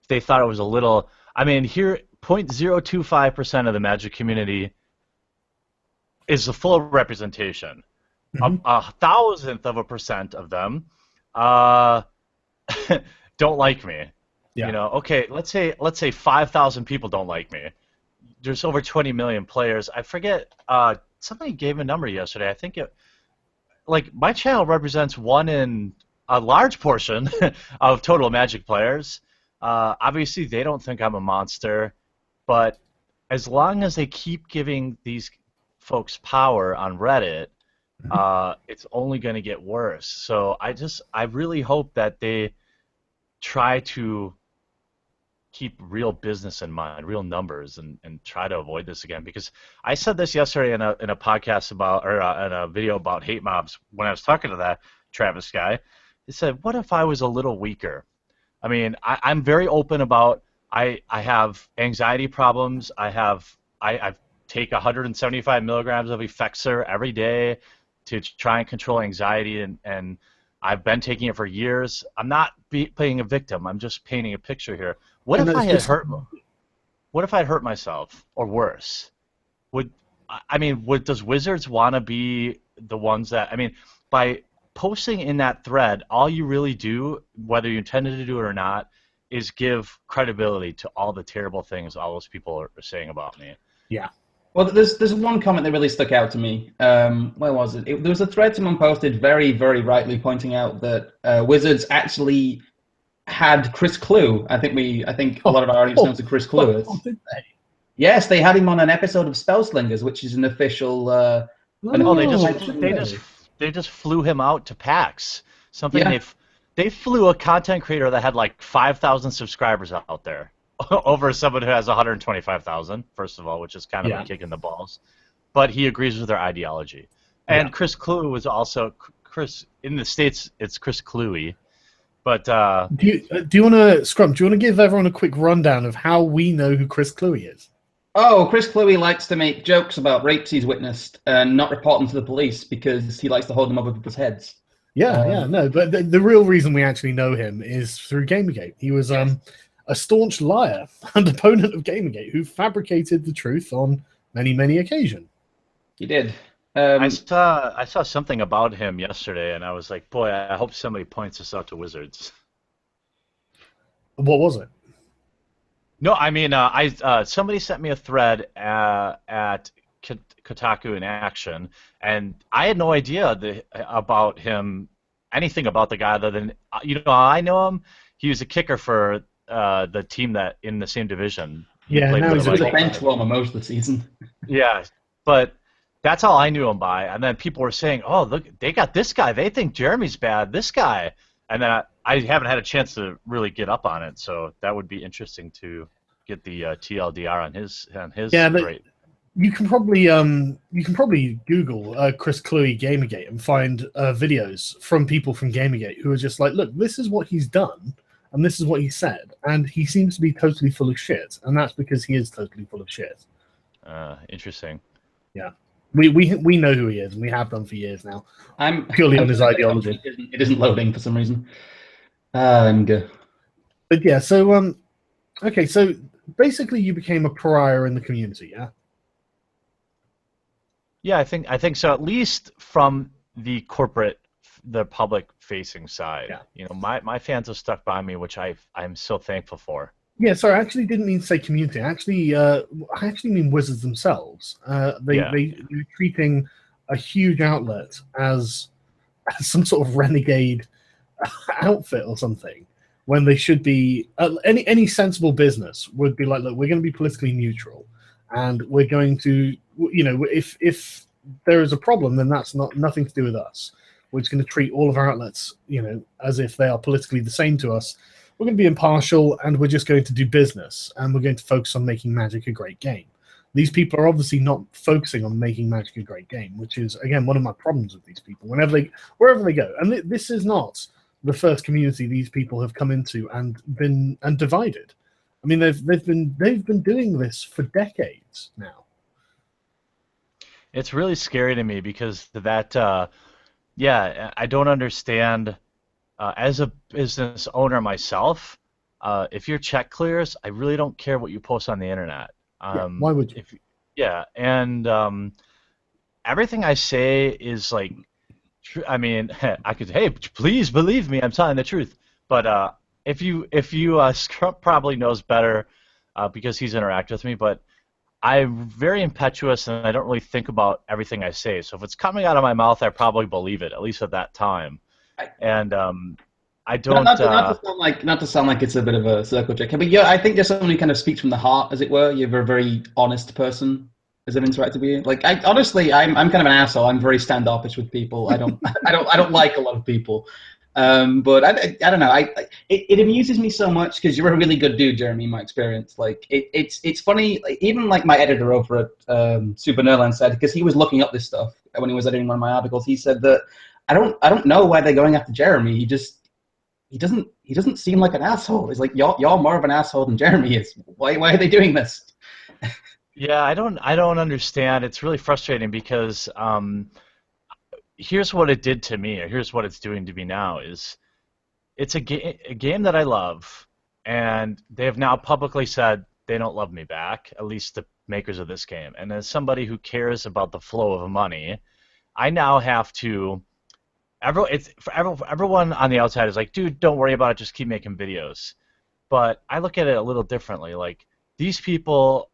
they thought it was a little. I mean, here 0.025% of the Magic community is the full representation. A thousandth of a percent of them don't like me. Yeah. You know, okay, let's say 5,000 people don't like me. There's over 20 million players. I forget. Somebody gave a number yesterday. I think like my channel represents one in a large portion of total Magic players. Obviously, they don't think I'm a monster, but as long as they keep giving these folks power on Reddit, it's only going to get worse. So I really hope that they try to keep real business in mind, real numbers, and try to avoid this again. Because I said this yesterday in a podcast about, or in a video about hate mobs when I was talking to that Travis guy. He said, "What if I was a little weaker?" I mean, I'm very open about I have anxiety problems. I take 175 milligrams of Effexor every day to try and control anxiety, and I've been taking it for years. I'm not playing a victim. I'm just painting a picture here. What if I had hurt myself, or worse? Does Wizards want to be the ones that? I mean, by posting in that thread, all you really do, whether you intended to do it or not, is give credibility to all the terrible things all those people are saying about me. Yeah. Well, there's one comment that really stuck out to me. Where was it? There was a thread someone posted very, very rightly pointing out that Wizards actually had Chris Clue. I think a lot of our audience knows who Chris Clue is. Did they? Yes, they had him on an episode of Spellslingers, which is an official. They just flew him out to PAX. They flew a content creator that had like 5,000 subscribers out there over someone who has 125,000. First of all, which is kind of a kick in the balls, but he agrees with their ideology. And Chris Clue was also Chris in the States. It's Chris Cluey. But do you want to, Scrum? Do you want to give everyone a quick rundown of how we know who Chris Cluey is? Oh, Chris Cluey likes to make jokes about rapes he's witnessed and not report them to the police because he likes to hold them over people's heads. No, but the real reason we actually know him is through Gamergate. He was a staunch liar and opponent of Gamergate who fabricated the truth on many, many occasions. He did. I saw something about him yesterday, and I was like, boy, I hope somebody points this out to Wizards. What was it? No, I mean, somebody sent me a thread at Kotaku in Action, and I had no idea about him, anything about the guy other than, I know him. He was a kicker for the team that in the same division. Now he's a bench warmer most of the season. Yeah, but that's all I knew him by. And then people were saying, oh, look, they got this guy. They think Jeremy's bad, this guy. And then I haven't had a chance to really get up on it, so that would be interesting to get the TLDR on his rate. You can probably Google Chris Cluey Gamergate and find videos from people from Gamergate who are just like, look, this is what he's done and this is what he said, and he seems to be totally full of shit, and that's because he is totally full of shit. Interesting. Yeah. We know who he is, and we have done for years now. I'm purely on his ideology. It isn't loading for some reason. I'm good. But yeah, so okay, so basically you became a pariah in the community, yeah? Yeah, I think so. At least from the public-facing side. Yeah. My fans have stuck by me, which I'm so thankful for. Yeah, sorry, I actually didn't mean to say community. I actually mean Wizards themselves. They're treating a huge outlet as some sort of renegade outfit or something, when they should be any sensible business would be like, look, we're going to be politically neutral, and we're going to, if there is a problem, then that's nothing to do with us. We're just going to treat all of our outlets, as if they are politically the same to us. We're going to be impartial, and we're just going to do business, and we're going to focus on making Magic a great game. These people are obviously not focusing on making Magic a great game, which is, again, one of my problems with these people. Wherever they go, and this is not the first community these people have come into and divided. I mean, they've been doing this for decades now. It's really scary to me because I don't understand. As a business owner myself, if your check clears, I really don't care what you post on the internet. Why would you? And everything I say is like, I mean, I could, hey, please believe me, I'm telling the truth. But if you Scrump probably knows better because he's interacted with me, but I'm very impetuous and I don't really think about everything I say. So if it's coming out of my mouth, I probably believe it, at least at that time. And I don't. Not to sound like it's a bit of a circle jerk, but yeah, I think there's someone who kind of speaks from the heart, as it were. You're a very honest person as I've interacted with you. Like, honestly, I'm kind of an asshole. I'm very standoffish with people. I don't like a lot of people. But I don't know. It amuses me so much because you're a really good dude, Jeremy. In my experience, like it's funny. Like, even like my editor over at Super Nerland said, because he was looking up this stuff when he was editing one of my articles. He said that I don't know why they're going after Jeremy. He doesn't seem like an asshole. It's like you're more of an asshole than Jeremy is. Why are they doing this? Yeah, I don't understand. It's really frustrating because here's what it did to me, or here's what it's doing to me now, is it's a game that I love, and they have now publicly said they don't love me back, at least the makers of this game. And as somebody who cares about the flow of money, I now have to everyone on the outside is like, dude, don't worry about it, just keep making videos. But I look at it a little differently. Like, these people,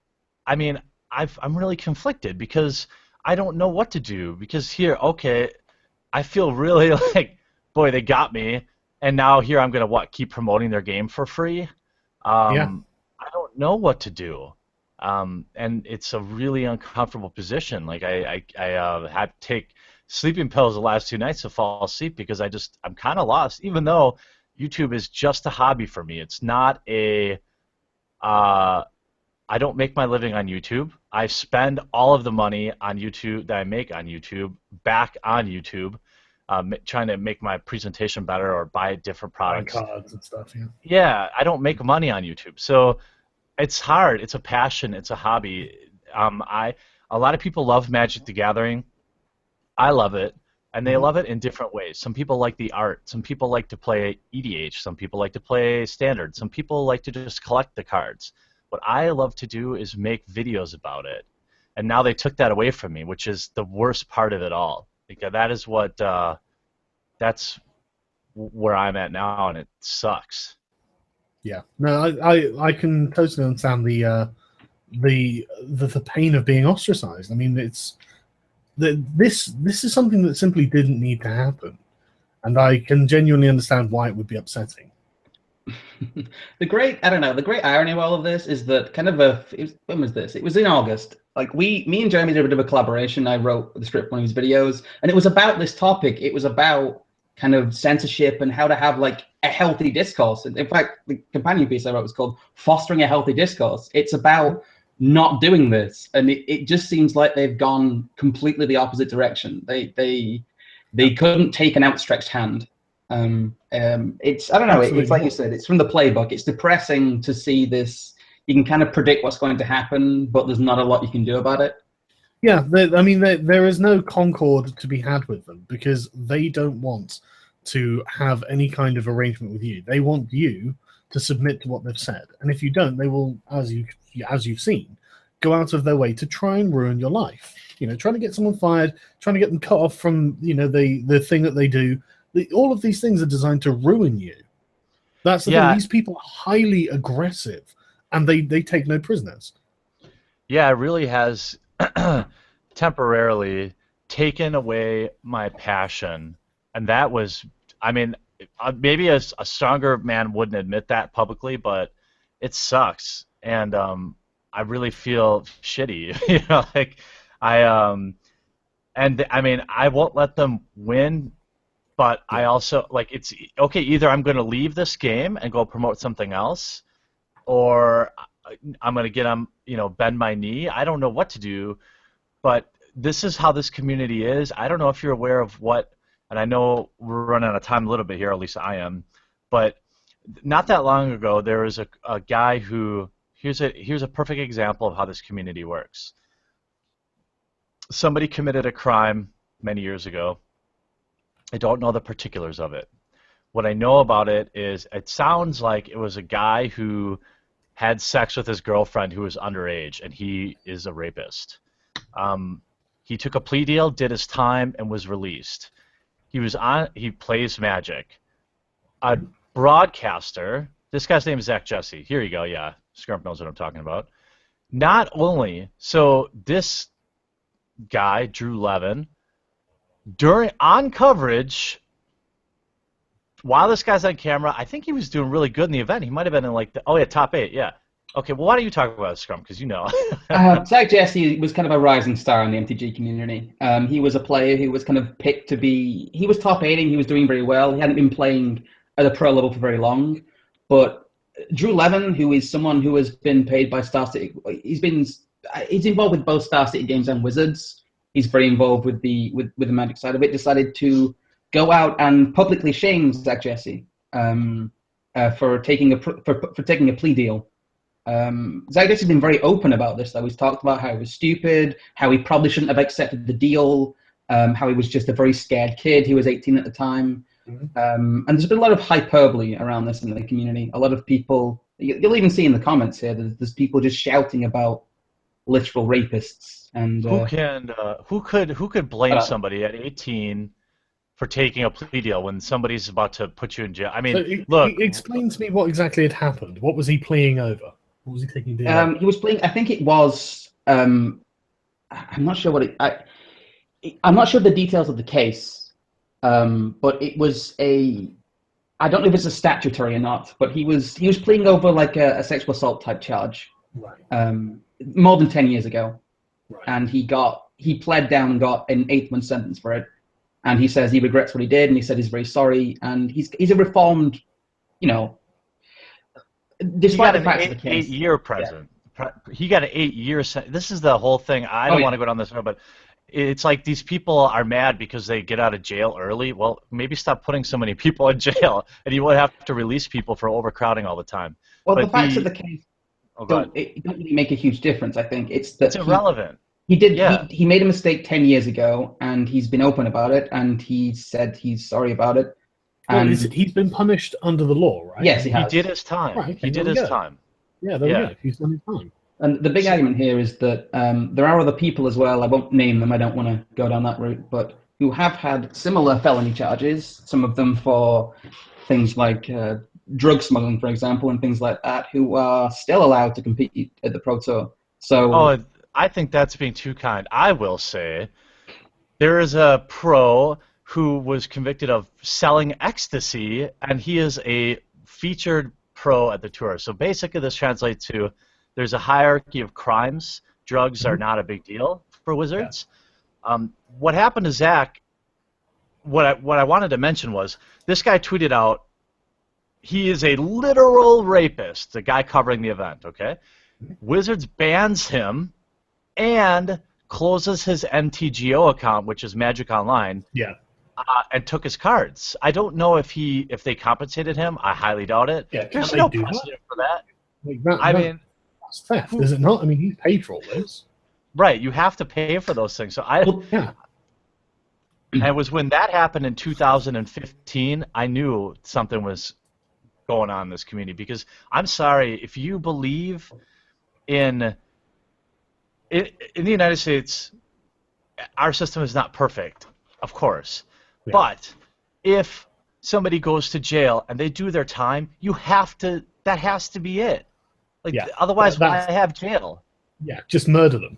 I mean, I'm really conflicted because I don't know what to do, because here, okay, I feel really like, boy, they got me, and now here I'm going to, keep promoting their game for free? I don't know what to do. And it's a really uncomfortable position. Like, I had to take sleeping pills the last 2 nights to fall asleep because I'm kind of lost, even though YouTube is just a hobby for me. It's not I don't make my living on YouTube. I spend all of the money on YouTube that I make on YouTube back on YouTube, trying to make my presentation better or buy different products. Buying cards and stuff, yeah. Yeah, I don't make money on YouTube. So it's hard. It's a passion. It's a hobby. A lot of people love Magic the Gathering. I love it, and they love it in different ways. Some people like the art. Some people like to play EDH. Some people like to play Standard. Some people like to just collect the cards. What I love to do is make videos about it. And now they took that away from me, which is the worst part of it all. Because that is that's where I'm at now, and it sucks. Yeah. No, I can totally understand the pain of being ostracized. I mean, this is something that simply didn't need to happen, and I can genuinely understand why it would be upsetting. The great irony of all of this is that when was this? It was in August. Like, me and Jeremy did a bit of a collaboration. I wrote the script for one of his videos, and it was about this topic. It was about kind of censorship and how to have like a healthy discourse. In fact, the companion piece I wrote was called "Fostering a Healthy Discourse." It's about not doing this, and it just seems like they've gone completely the opposite direction. They couldn't take an outstretched hand. It's, I don't know, it's like you said, it's from the playbook. It's depressing to see this. You can kind of predict what's going to happen, but there's not a lot you can do about it. Yeah, there is no concord to be had with them because they don't want to have any kind of arrangement with you. They want you to submit to what they've said, and if you don't, they will, as you've seen, go out of their way to try and ruin your life. Trying to get someone fired, trying to get them cut off from the thing that they do. All of these things are designed to ruin you. That's the thing. These people are highly aggressive, and they take no prisoners. Yeah, it really has temporarily taken away my passion, and that was, I mean, maybe a stronger man wouldn't admit that publicly, but it sucks, and I really feel shitty. Like, And I mean, I won't let them win, but I also like it's okay. Either I'm going to leave this game and go promote something else, or I'm going to get on, bend my knee. I don't know what to do, but this is how this community is. I don't know if you're aware of what, and I know we're running out of time a little bit here, at least I am, but not that long ago there was a guy who, here's a perfect example of how this community works. Somebody committed a crime many years ago. I don't know the particulars of it. What I know about it is it sounds like it was a guy who had sex with his girlfriend who was underage, and he is a rapist. He took a plea deal, did his time, and was released. He plays Magic. A broadcaster, this guy's name is Zach Jesse. Here you go, yeah. Scrump knows what I'm talking about. Not only, so this guy, Drew Levin, on coverage, while this guy's on camera, I think he was doing really good in the event. He might have been in like top 8, yeah. Okay, well, why don't you talk about it, Scrum? Because you know. Zach Jesse was kind of a rising star in the MTG community. He was a player who was kind of picked to be. He was top 8ing. He was doing very well. He hadn't been playing at a pro level for very long. But Drew Levin, who is someone who has been paid by Star City, he's involved with both Star City Games and Wizards. He's very involved with the Magic side of it. Decided to go out and publicly shame Zach Jesse for taking a plea deal. Zach Jesse has been very open about this, though. He's talked about how he was stupid, how he probably shouldn't have accepted the deal, how he was just a very scared kid. He was 18 at the time. And there's been a lot of hyperbole around this in the community. A lot of people, you'll even see in the comments here, there's people just shouting about literal rapists. And who could blame somebody at 18 for taking a plea deal when somebody's about to put you in jail? I mean, look. Explain to me what exactly had happened. What was he pleading over? What was he taking a deal over? He was pleading. I think it was. I'm not sure what I'm not sure the details of the case, but it was I don't know if it's a statutory or not, but he was pleading over like a sexual assault type charge. Right. More than 10 years ago. Right. And he pled down and got an 8-month sentence for it. And he says he regrets what he did, and he said he's very sorry, and he's a reformed, despite the fact of the case. 8-year prison. Yeah. He got an 8-year sentence. This is the whole thing. I don't want to go down this road, but it's like these people are mad because they get out of jail early. Well, maybe stop putting so many people in jail, and you won't have to release people for overcrowding all the time. Well, the facts of the case don't really make a huge difference, I think. It's irrelevant. He made a mistake 10 years ago, and he's been open about it, and he said he's sorry about it. And he's been punished under the law, right? Yes, he has. He did his time. Right, he did his time. Yeah, there we go. He's done his time. And the big argument here is that there are other people as well, I won't name them, I don't want to go down that route, but who have had similar felony charges, some of them for things like drug smuggling, for example, and things like that, who are still allowed to compete at the Pro Tour. So, I think that's being too kind. I will say there is a pro who was convicted of selling ecstasy, and he is a featured pro at the tour. So basically this translates to there's a hierarchy of crimes. Drugs are not a big deal for Wizards. Yeah. What happened to Zach, what I wanted to mention was this guy tweeted out, he is a literal rapist, the guy covering the event, okay? Wizards bans him and closes his MTGO account, which is Magic Online, and took his cards. I don't know if they compensated him. I highly doubt it. Yeah, there's no precedent for that. I mean, that's theft, is it not? I mean, he's paid for all this. Right, you have to pay for those things. So it was when that happened in 2015, I knew something was going on in this community, because I'm sorry, if you believe in the United States, our system is not perfect, of course. Yeah. But if somebody goes to jail and they do their time, that has to be it. Otherwise, why have jail? Yeah, just murder them.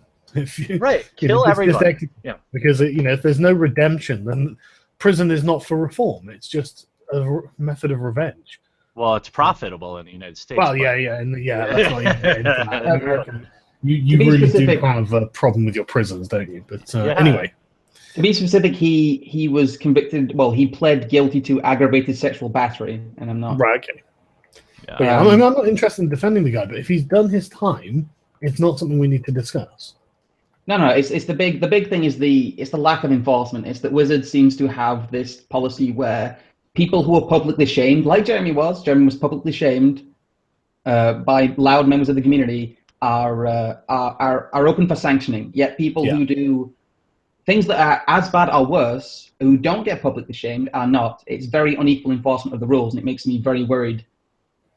Kill everybody. Because if there's no redemption, then prison is not for reform. It's just a method of revenge. Well, it's profitable in the United States. Well, that's not even you really do have a problem with your prisons, don't you? But anyway. To be specific, he was convicted. Well, he pled guilty to aggravated sexual battery, and I'm not. Right. Okay. Yeah. But yeah, I'm not interested in defending the guy. But if he's done his time, it's not something we need to discuss. No. It's the big thing is the lack of enforcement. It's that Wizards seems to have this policy where people who are publicly shamed, like Jeremy was publicly shamed by loud members of the community, are open for sanctioning. Yet people who do things that are as bad or worse, who don't get publicly shamed, are not. It's very unequal enforcement of the rules, and it makes me very worried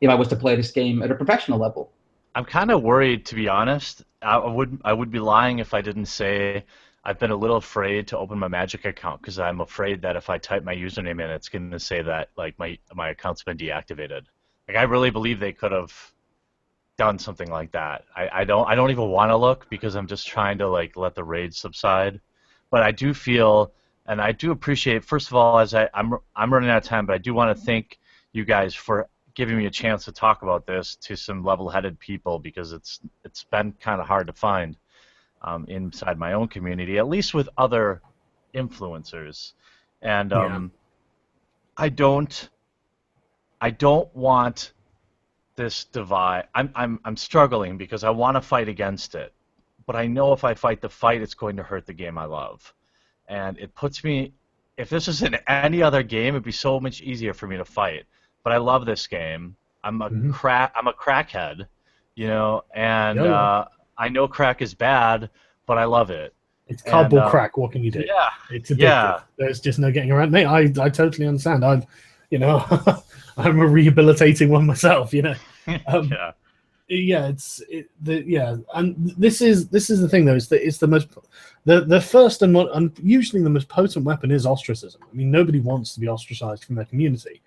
if I was to play this game at a professional level. I'm kind of worried, to be honest. I would be lying if I didn't say I've been a little afraid to open my Magic account because I'm afraid that if I type my username in, it's going to say that like my account's been deactivated. Like I really believe they could have done something like that. I don't even want to look because I'm just trying to like let the rage subside. But I do feel, and I do appreciate, first of all, as I'm running out of time, but I do want to thank you guys for giving me a chance to talk about this to some level-headed people because it's been kind of hard to find inside my own community, at least with other influencers. And I don't want this divide. I'm struggling because I want to fight against it. But I know if I fight the fight, it's going to hurt the game I love. And it puts me, if this was in any other game, it'd be so much easier for me to fight. But I love this game. I'm a crackhead, you know, and I know crack is bad, but I love it. It's cardboard crack. What can you do? Yeah, it's addictive. Yeah. There's just no getting around. Mate, I totally understand. I'm a rehabilitating one myself. You know. And this is the thing though. Is that it's the most the first and usually the most potent weapon is ostracism. I mean, nobody wants to be ostracized from their community.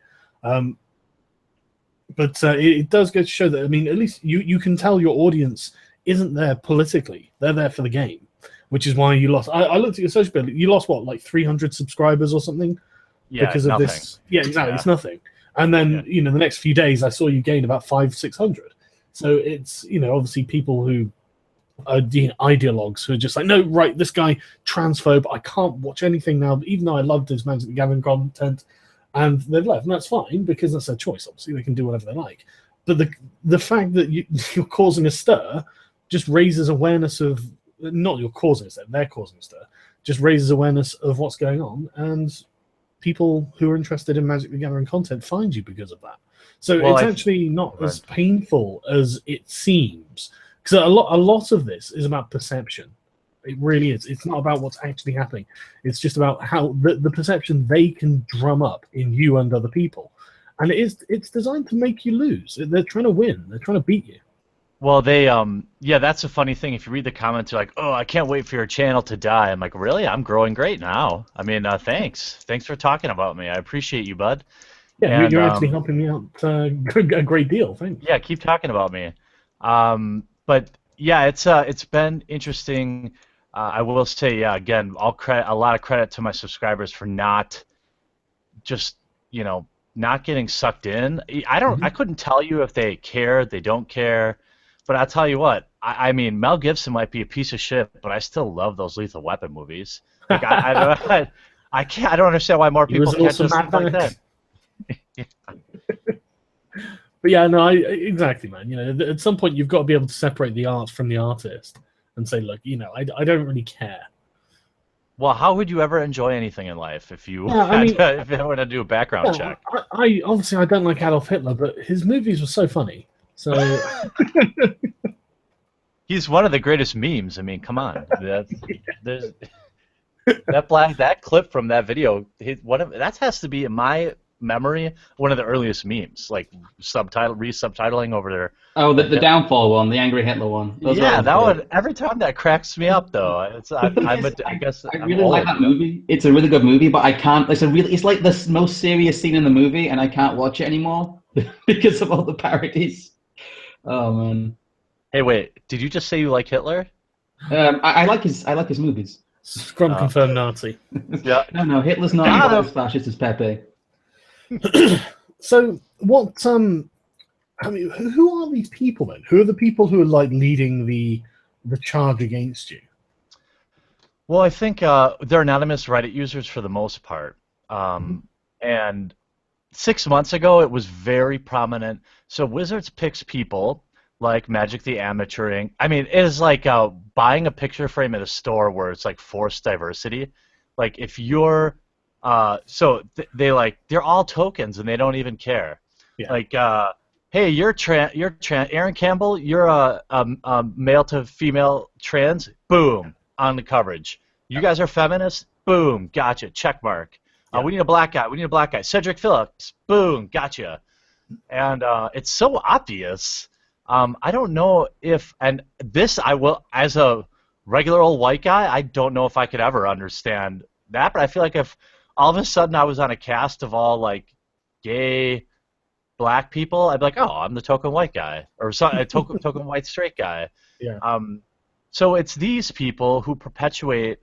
But it does go to show that, I mean, at least you can tell your audience isn't there politically. They're there for the game, which is why you lost. I looked at your social media. You lost, what, like 300 subscribers or something? Yeah, because of this. Yeah, exactly. Yeah. It's nothing. And then, the next few days, I saw you gain about 500-600. So it's, obviously people who are ideologues who are just like, no, right, this guy, transphobe, I can't watch anything now, even though I loved his Magic the Gathering content. And they've left, and that's fine because that's their choice. Obviously, they can do whatever they like. But the fact that you're causing a stir just raises awareness of not you're causing a stir, they're causing a stir. Just raises awareness of what's going on, and people who are interested in Magic the Gathering content find you because of that. So it's actually not as painful as it seems, because a lot of this is about perception. It really is. It's not about what's actually happening. It's just about how the perception they can drum up in you and other people. And it's designed to make you lose. They're trying to win. They're trying to beat you. Well, they that's a funny thing. If you read the comments, they're like, "Oh, I can't wait for your channel to die." I'm like, "Really? I'm growing great now." I mean, thanks for talking about me. I appreciate you, bud. Yeah, you're actually helping me out a great deal. Thanks. Yeah, keep talking about me. But yeah, it's been interesting. I will say, again, a lot of credit to my subscribers for not just, not getting sucked in. I couldn't tell you if they care, they don't care, but I'll tell you what. I mean, Mel Gibson might be a piece of shit, but I still love those Lethal Weapon movies. Like, I don't understand why more people can't just like that. But yeah, no, exactly, man. At some point you've got to be able to separate the art from the artist. And say, look, I don't really care. Well, how would you ever enjoy anything in life if you if you were to do a background check? I obviously I don't like Adolf Hitler, but his movies were so funny. So he's one of the greatest memes. I mean, come on, that clip from that video, that has to be in my memory one of the earliest memes, like re-subtitling over there. Oh, the downfall one, the angry Hitler one. That one. Every time that cracks me up, though. I really like that movie. It's a really good movie, but I can't. It's like the most serious scene in the movie, and I can't watch it anymore because of all the parodies. Oh man. Hey, wait. Did you just say you like Hitler? I like his movies. Scrum confirmed Nazi. Yeah. No, Hitler's not as fascist as Pepe. So what? I mean, who are these people then? Who are the people who are like leading the charge against you? Well, I think they're anonymous Reddit users for the most part. And 6 months ago, it was very prominent. So Wizards picks people like Magic the Amateuring. I mean, it is like buying a picture frame at a store where it's like forced diversity. Like if you're, they're all tokens and they don't even care. Yeah. Like, hey, you're Aaron Campbell. You're a male to female trans. Boom, on the coverage. You guys are feminists? Boom, gotcha, check mark. We need a black guy. We need a black guy. Cedric Phillips? Boom, gotcha. And it's so obvious. I don't know if, and this I will, as a regular old white guy, I don't know if I could ever understand that, but I feel like if all of a sudden I was on a cast of all like gay black people, I'd be like, oh, I'm the token white guy, or a token white straight guy. Yeah. So it's these people who perpetuate.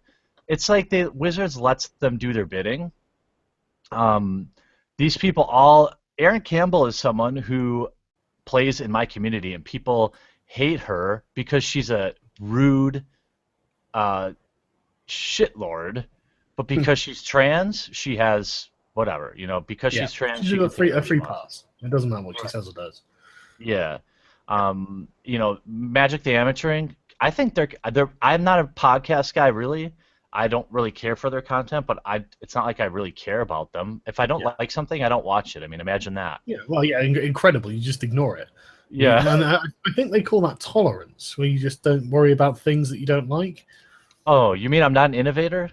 It's like the Wizards lets them do their bidding. These people all. Aaron Campbell is someone who plays in my community, and people hate her because she's a rude shitlord. But because she's trans, she has whatever, Because she's trans, she's a free pass. It doesn't matter what she says or does. Yeah. Magic the Amateuring. I think they're. I'm not a podcast guy, really. I don't really care for their content, but it's not like I really care about them. If I don't like something, I don't watch it. I mean, imagine that. Yeah, well, incredible. You just ignore it. Yeah. And I think they call that tolerance, where you just don't worry about things that you don't like. Oh, you mean I'm not an innovator?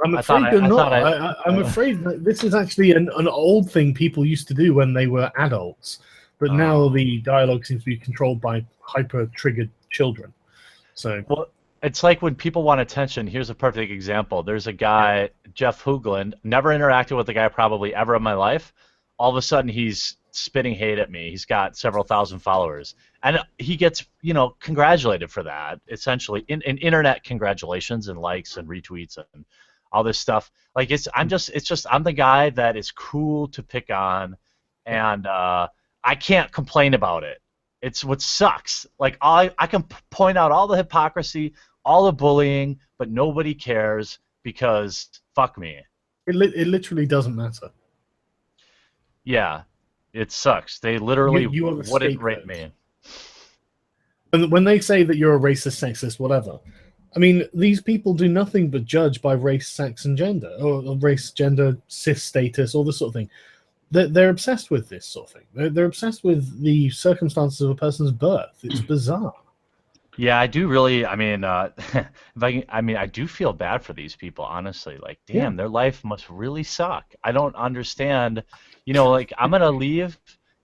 I'm afraid you're not. I'm afraid that this is actually an old thing people used to do when they were adults, but now the dialogue seems to be controlled by hyper-triggered children. So. Well, it's like when people want attention. Here's a perfect example. There's a guy, Jeff Hoogland, never interacted with the guy probably ever in my life. All of a sudden, he's spitting hate at me. He's got several thousand followers. And he gets, congratulated for that, essentially, in internet congratulations and likes and retweets and all this stuff. Like, I'm the guy that is cool to pick on, and I can't complain about it. It's what sucks. Like, I can point out all the hypocrisy, all the bullying, but nobody cares because fuck me. It literally doesn't matter. Yeah, it sucks. They literally wouldn't rate me. And when they say that you're a racist, sexist, whatever, I mean, these people do nothing but judge by race, sex, and gender, or race, gender, cis status, all this sort of thing. They're obsessed with this sort of thing. They're obsessed with the circumstances of a person's birth. It's bizarre. Yeah, I do really. I mean, I do feel bad for these people, honestly. Like, damn, their life must really suck. I don't understand. Like, I'm gonna leave.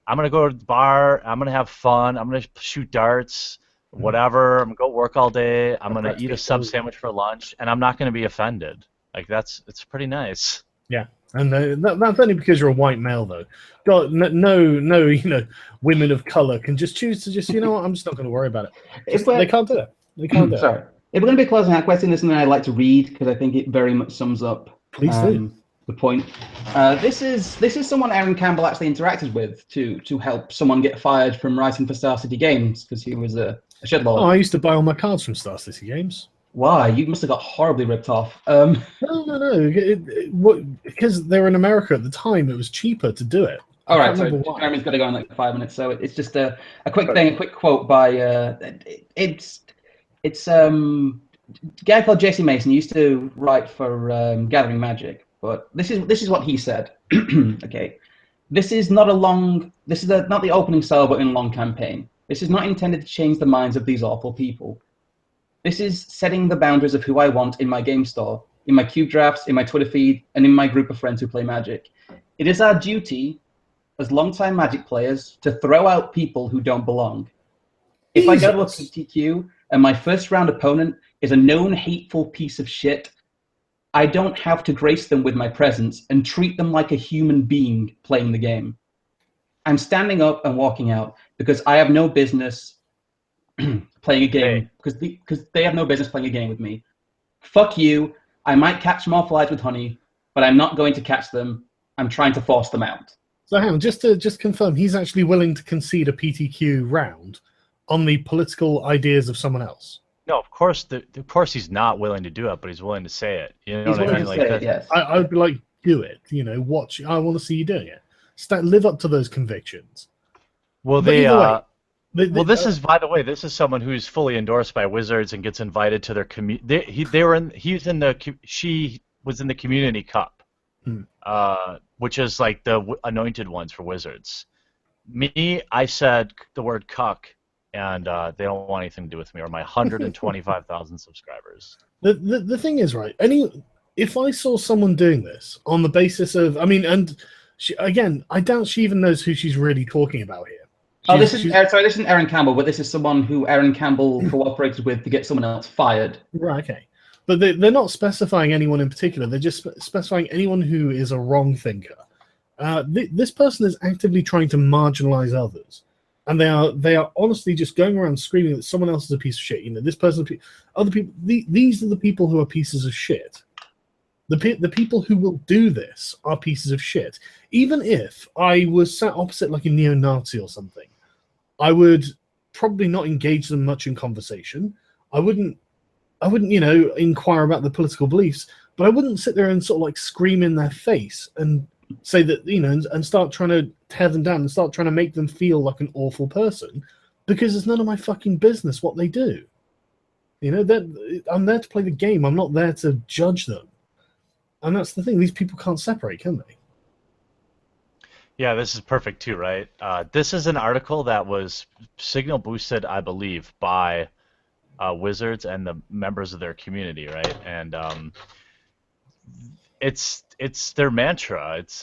I'm gonna go to the bar. I'm gonna have fun. I'm gonna shoot darts, whatever. I'm gonna go work all day. I'm gonna eat a sub sandwich for lunch, and I'm not gonna be offended. Like, it's pretty nice. Yeah. And that's only because you're a white male, though. God, no, women of color can just choose to I'm just not going to worry about it. They can't do it. They can't do Sorry. it. If we're going to be closing out question, this is something I'd like to read because I think it very much sums up the point. This is someone Aaron Campbell actually interacted with to help someone get fired from writing for Star City Games because he was a shitlord. Oh, I used to buy all my cards from Star City Games. Why? You must have got horribly ripped off. No. Because they were in America at the time, it was cheaper to do it. All right, so Jeremy's got to go in like 5 minutes, so it's just a quick thing, a quick quote by it's a guy called Jesse Mason. He used to write for Gathering Magic, but this is what he said. Okay, this is not not the opening salvo in a long campaign. This is not intended to change the minds of these awful people. This is setting the boundaries of who I want in my game store, in my cube drafts, in my Twitter feed, and in my group of friends who play Magic. It is our duty as long-time Magic players to throw out people who don't belong. If I go to a PTQ and my first-round opponent is a known hateful piece of shit, I don't have to grace them with my presence and treat them like a human being playing the game. I'm standing up and walking out because I have no business playing a game because they have no business playing a game with me. Fuck you. I might catch more flies with honey, but I'm not going to catch them. I'm trying to force them out. So hang on, just confirm, he's actually willing to concede a PTQ round on the political ideas of someone else. No, of course he's not willing to do it, but he's willing to say it. You know He's what I willing mean? to Like say it, that. yes. I would be like, do it. Watch. I want to see you doing it. Live up to those convictions. Well, But either way, well, this is, by the way, this is someone who's fully endorsed by Wizards and gets invited to their community. She was in the Community Cup, which is like the anointed ones for Wizards. Me, I said the word cuck, and they don't want anything to do with me or my 125,000 subscribers. The thing is, right? If I saw someone doing this on the basis of, again, I doubt she even knows who she's really talking about here. This isn't Erin Campbell, but this is someone who Erin Campbell cooperated with to get someone else fired. Right, okay. But they're not specifying anyone in particular. They're just specifying anyone who is a wrong thinker. This person is actively trying to marginalize others. And they are honestly just going around screaming that someone else is a piece of shit. This person, other people, these are the people who are pieces of shit. The people who will do this are pieces of shit. Even if I was sat opposite like a neo-Nazi or something, I would probably not engage them much in conversation. I wouldn't, inquire about their political beliefs, but I wouldn't sit there and sort of like scream in their face and say that, and start trying to tear them down and start trying to make them feel like an awful person, because it's none of my fucking business what they do. I'm there to play the game. I'm not there to judge them. And that's the thing. These people can't separate, can they? Yeah, this is perfect too, right? This is an article that was signal boosted, I believe, by Wizards and the members of their community, right? And it's their mantra. It's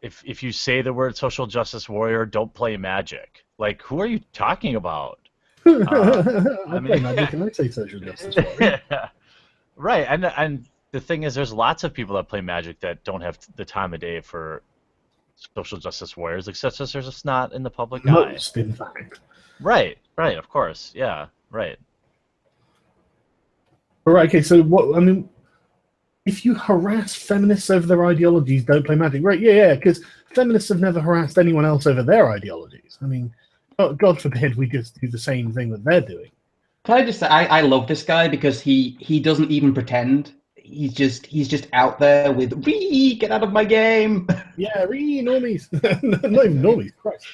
if you say the word social justice warrior, don't play Magic. Like, who are you talking about? I play Magic and I say social justice warrior. Right, and the thing is, there's lots of people that play Magic that don't have the time of day for social justice warriors, except they're just not in the public eye. Most, in fact. Right, of course, yeah, right. All right, okay, so if you harass feminists over their ideologies, don't play Magic. Right, yeah, because feminists have never harassed anyone else over their ideologies. God forbid we just do the same thing that they're doing. Can I just say, I love this guy because he doesn't even pretend. He's just out there with get out of my game. Yeah, normies. Not even normies, Christ.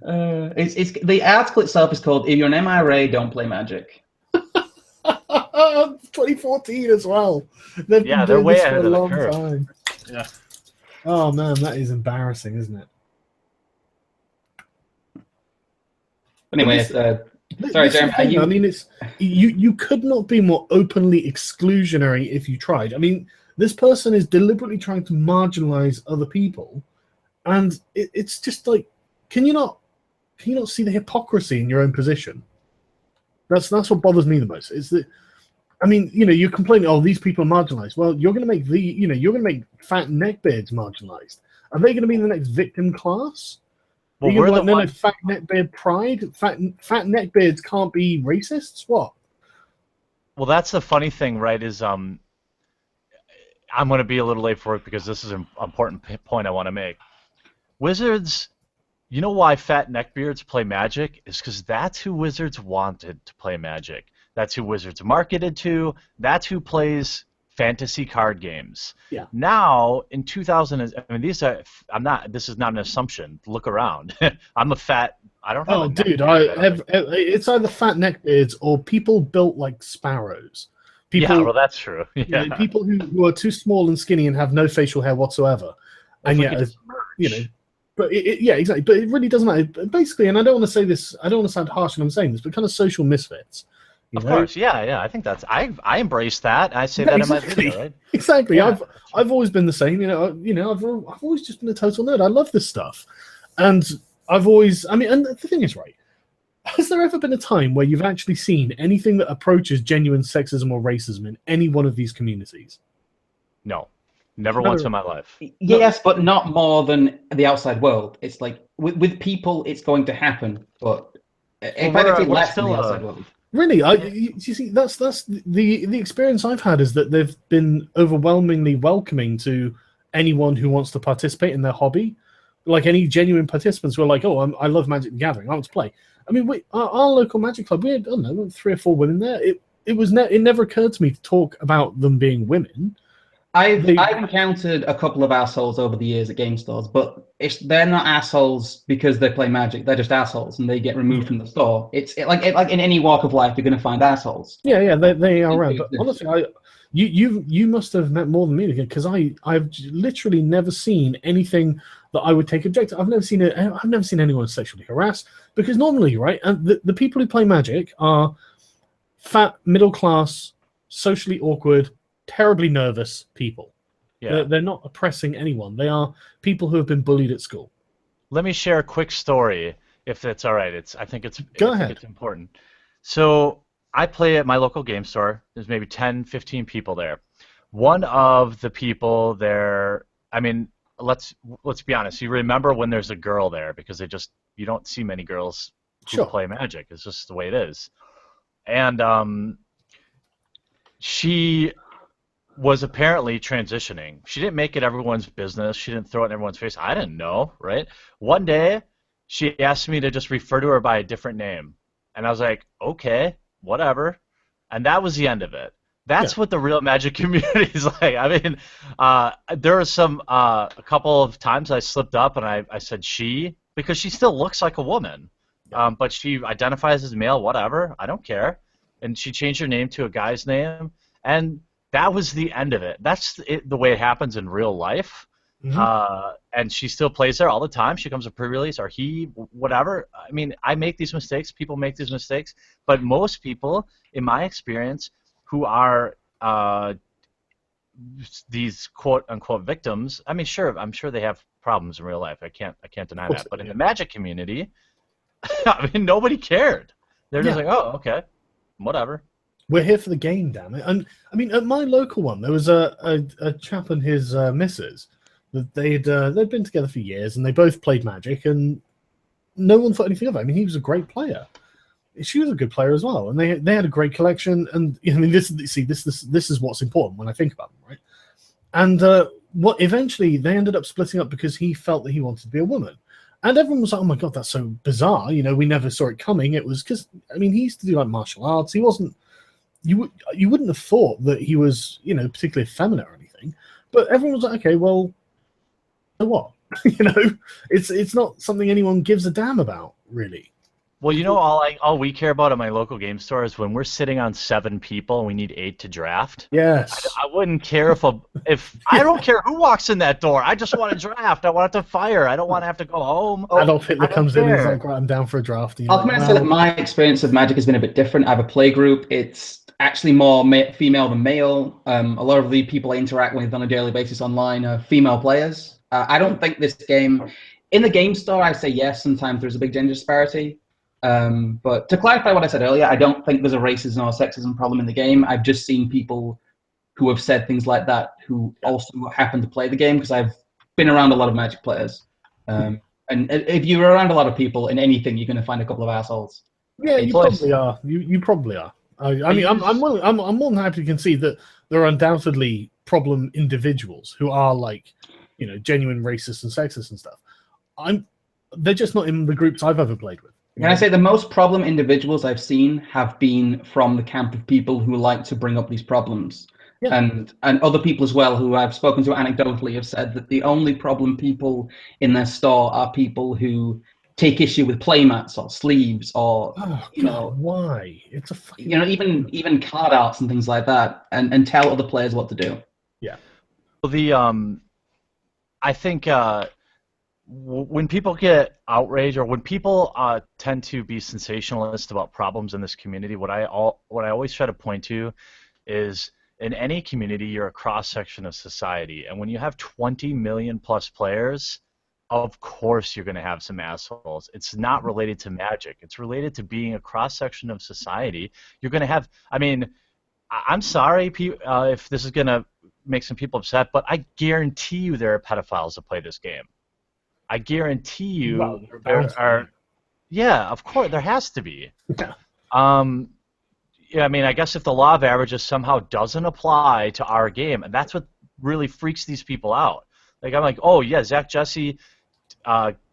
It's the article itself is called "If You're an MRA, Don't Play Magic." 2014 as well. They're way ahead of the curve. Time. Yeah. Oh man, that is embarrassing, isn't it? Anyway, sorry, Jeremy. It's you could not be more openly exclusionary if you tried. This person is deliberately trying to marginalize other people, and it's just like, can you not see the hypocrisy in your own position? That's what bothers me the most. Is that, you're complaining, oh, these people are marginalized. Well, you're going to make you're going to make fat neckbeards marginalized. Are they going to be the next victim class? Well, we're the no, fat neckbeard pride. Fat neckbeards can't be racists. What? Well, that's the funny thing, right? Is I'm going to be a little late for it because this is an important point I want to make. Wizards, you know why fat neckbeards play Magic? Is because that's who Wizards wanted to play Magic. That's who Wizards marketed to. That's who plays fantasy card games. Yeah. Now in 2000, this is not an assumption. Look around. I'm a fat. I don't know. Oh, dude, it's either fat neckbeards or people built like sparrows. Yeah, well, that's true. Yeah. People who are too small and skinny and have no facial hair whatsoever, and yet, But exactly. But it really doesn't matter. Basically, and I don't want to say this. I don't want to sound harsh when I'm saying this, but kind of social misfits. Of course, yeah. I think that's. I embrace that. I say that exactly. in my video, right? Exactly. Yeah. I've always been the same. I've always just been a total nerd. I love this stuff, and I've always. And the thing is, right? Has there ever been a time where you've actually seen anything that approaches genuine sexism or racism in any one of these communities? No. Never once in my life. Yes, but not more than the outside world. It's like with people, it's going to happen, but less than the outside world. Really, you see, that's the experience I've had is that they've been overwhelmingly welcoming to anyone who wants to participate in their hobby. Like any genuine participants who are like, "Oh, I love Magic the Gathering. I want to play," I mean, our local Magic club, we had, I don't know, 3 or 4 women there. It never occurred to me to talk about them being women. I've encountered a couple of assholes over the years at game stores, but they're not assholes because they play Magic. They're just assholes, and they get removed from the store. Like in any walk of life, you're going to find assholes. Yeah, they are around. But honestly, you must have met more than me, because I've literally never seen anything that I would take objective. I've never seen anyone sexually harassed, because normally, right, and the people who play Magic are fat, middle class, socially awkward, terribly nervous people. Yeah. They're not oppressing anyone. They are people who have been bullied at school. Let me share a quick story, if that's all right. I think it's important. So I play at my local game store. There's maybe 10, 15 people there. One of the people there, I mean, let's be honest. You remember when there's a girl there, because you don't see many girls who play Magic. It's just the way it is. And she was apparently transitioning. She didn't make it everyone's business. She didn't throw it in everyone's face. I didn't know, right? One day, she asked me to just refer to her by a different name. And I was like, okay, whatever. And that was the end of it. That's what the real Magic community is like. I mean, there was a couple of times I slipped up and I said she, because she still looks like a woman. But she identifies as male, whatever. I don't care. And she changed her name to a guy's name. And that was the end of it. That's the way it happens in real life. Mm-hmm. And she still plays there all the time. She comes to pre-release, or whatever. I mean, I make these mistakes. People make these mistakes. But most people, in my experience, who are these quote-unquote victims, I mean, sure, I'm sure they have problems in real life. I can't deny that. But in the Magic community, I mean, nobody cared. They're just like, oh, okay, whatever. We're here for the game, damn it. And I mean, at my local one, there was a chap and his missus that they'd been together for years, and they both played Magic, and no one thought anything of it. I mean, he was a great player. She was a good player as well, and they had a great collection. And I mean, this is what's important when I think about them, right? And what eventually they ended up splitting up because he felt that he wanted to be a woman. And everyone was like, oh my God, that's so bizarre. You know, we never saw it coming. It was because, I mean, he used to do like martial arts. He wasn't, you wouldn't have thought that he was, you know, particularly effeminate or anything. But everyone was like, okay, well, so what? You know, it's not something anyone gives a damn about, really. Well, you know, all we care about at my local game store is when we're sitting on 7 people and we need 8 to draft. Yes. I wouldn't care if I don't care who walks in that door. I just want to draft. I want it to fire. I don't want to have to go home. Adolf Hitler comes in and is like, right, I'm down for a draft. I'll come and say that my experience of Magic has been a bit different. I have a play group. It's actually more female than male. A lot of the people I interact with on a daily basis online are female players. I don't think this game, in the game store, I say yes, sometimes there's a big gender disparity. But to clarify what I said earlier, I don't think there's a racism or sexism problem in the game. I've just seen people who have said things like that who also happen to play the game, because I've been around a lot of Magic players. And if you're around a lot of people in anything, you're going to find a couple of assholes. Yeah, you probably are. You probably are. I mean, I'm more than happy to concede that there are undoubtedly problem individuals who are like, you know, genuine racists and sexist and stuff. They're just not in the groups I've ever played with. Can I say the most problem individuals I've seen have been from the camp of people who like to bring up these problems. Yeah. And other people as well who I've spoken to anecdotally have said that the only problem people in their store are people who take issue with playmats or sleeves or why? It's a fucking, you know, even card arts and things like that, and tell other players what to do. Yeah. Well, I think when people get outraged, or when people tend to be sensationalist about problems in this community, what I always try to point to is, in any community, you're a cross-section of society. And when you have 20 million plus players, of course you're going to have some assholes. It's not related to Magic. It's related to being a cross-section of society. You're going to have, I mean, I'm sorry if this is going to make some people upset, but I guarantee you there are pedophiles that play this game. I guarantee you there are. Yeah, of course, there has to be. Yeah. Yeah, I mean, I guess if the law of averages somehow doesn't apply to our game, and that's what really freaks these people out. Like, I'm like, oh yeah, Zach Jesse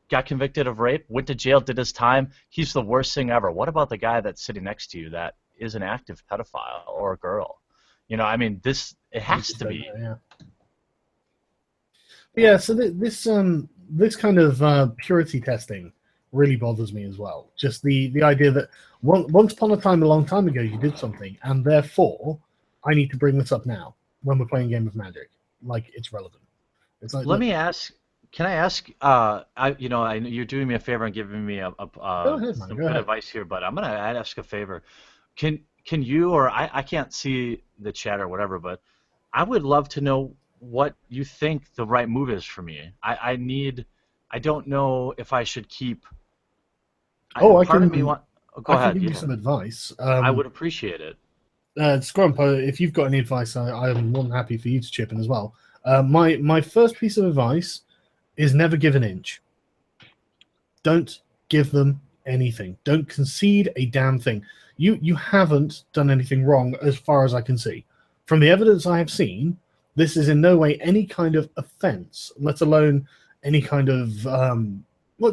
got convicted of rape, went to jail, did his time. He's the worst thing ever. What about the guy that's sitting next to you that is an active pedophile or a girl? You know, I mean, it has to be. Yeah. So this kind of purity testing really bothers me as well. Just the idea that once upon a time, a long time ago, you did something, and therefore I need to bring this up now when we're playing a game of Magic, like it's relevant. It's like, Let me ask. Can I ask? I know you're doing me a favor and giving me some good advice here, but I'm gonna ask a favor. Can you, or I can't see the chat or whatever, but I would love to know what you think the right move is for me. I don't know if I should keep. Go ahead. I can give you some advice. I would appreciate it. Scrump, if you've got any advice, I'm more than happy for you to chip in as well. My first piece of advice is never give an inch. Don't give them anything. Don't concede a damn thing. You haven't done anything wrong as far as I can see. From the evidence I have seen, this is in no way any kind of offense, let alone any kind of,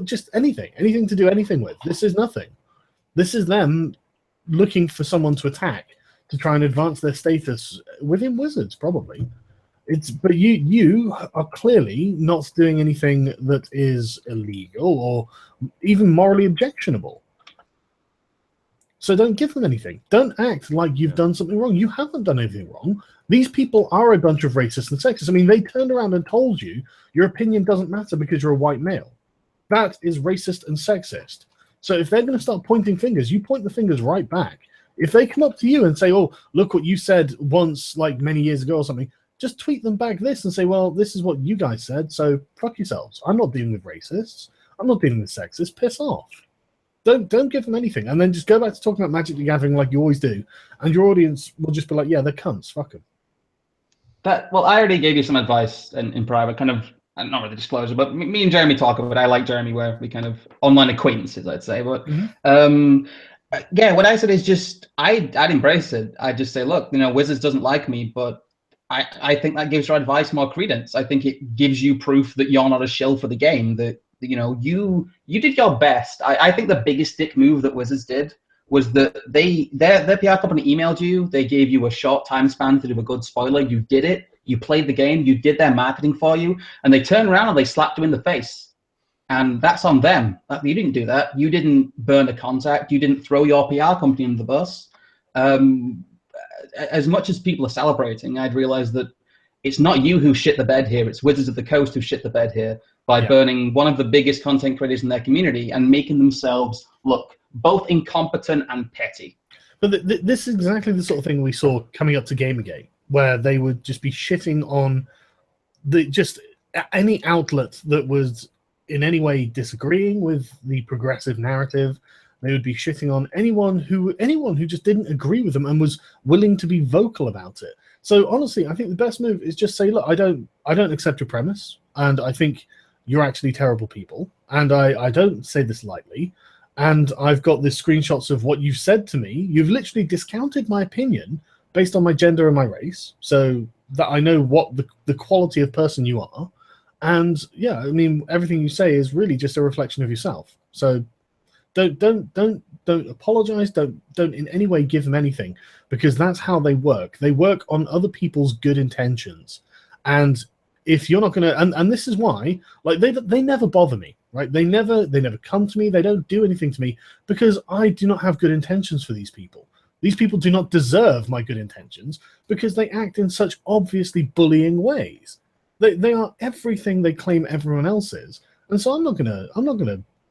just anything to do anything with. This is nothing. This is them looking for someone to attack to try and advance their status within Wizards, probably. But you are clearly not doing anything that is illegal or even morally objectionable. So don't give them anything. Don't act like you've done something wrong. You haven't done anything wrong. These people are a bunch of racists and sexist. I mean, they turned around and told you your opinion doesn't matter because you're a white male. That is racist and sexist. So if they're going to start pointing fingers, you point the fingers right back. If they come up to you and say, oh, look what you said once, like many years ago or something, just tweet them back this and say, well, this is what you guys said, so fuck yourselves. I'm not dealing with racists. I'm not dealing with sexists. Piss off. Don't give them anything. And then just go back to talking about Magic the Gathering like you always do, and your audience will just be like, yeah, they're cunts. Fuck them. Well, I already gave you some advice in private, kind of, not really disclosure, but me and Jeremy talk about it. I like Jeremy where we kind of online acquaintances, I'd say. But yeah, what I said is just I'd embrace it. I'd just say, look, Wizards doesn't like me, but I think that gives your advice more credence. I think it gives you proof that you're not a shill for the game, that you did your best. I think the biggest dick move that Wizards did was that their PR company emailed you. They gave you a short time span to do a good spoiler. You did it. You played the game. You did their marketing for you. And they turned around and they slapped you in the face. And that's on them. You didn't do that. You didn't burn a contact. You didn't throw your PR company under the bus. As much as people are celebrating, I'd realized that it's not you who shit the bed here. It's Wizards of the Coast who shit the bed here by burning one of the biggest content creators in their community and making themselves look both incompetent and petty. But this is exactly the sort of thing we saw coming up to Gamergate, where they would just be shitting on any outlet that was in any way disagreeing with the progressive narrative. They would be shitting on anyone who just didn't agree with them and was willing to be vocal about it. So honestly, I think the best move is just say, look, I don't accept your premise, and I think you're actually terrible people, and I don't say this lightly, and I've got the screenshots of what you've said to me. You've literally discounted my opinion based on my gender and my race, so that I know what the quality of person you are. And yeah, I mean, everything you say is really just a reflection of yourself. So don't apologize. Don't in any way give them anything, because that's how they work. They work on other people's good intentions. And if you're not going to, and this is why, like, they never bother me, right? They never come to me. They don't do anything to me because I do not have good intentions for these people. These people do not deserve my good intentions because they act in such obviously bullying ways. They are everything they claim everyone else is. And so I'm not gonna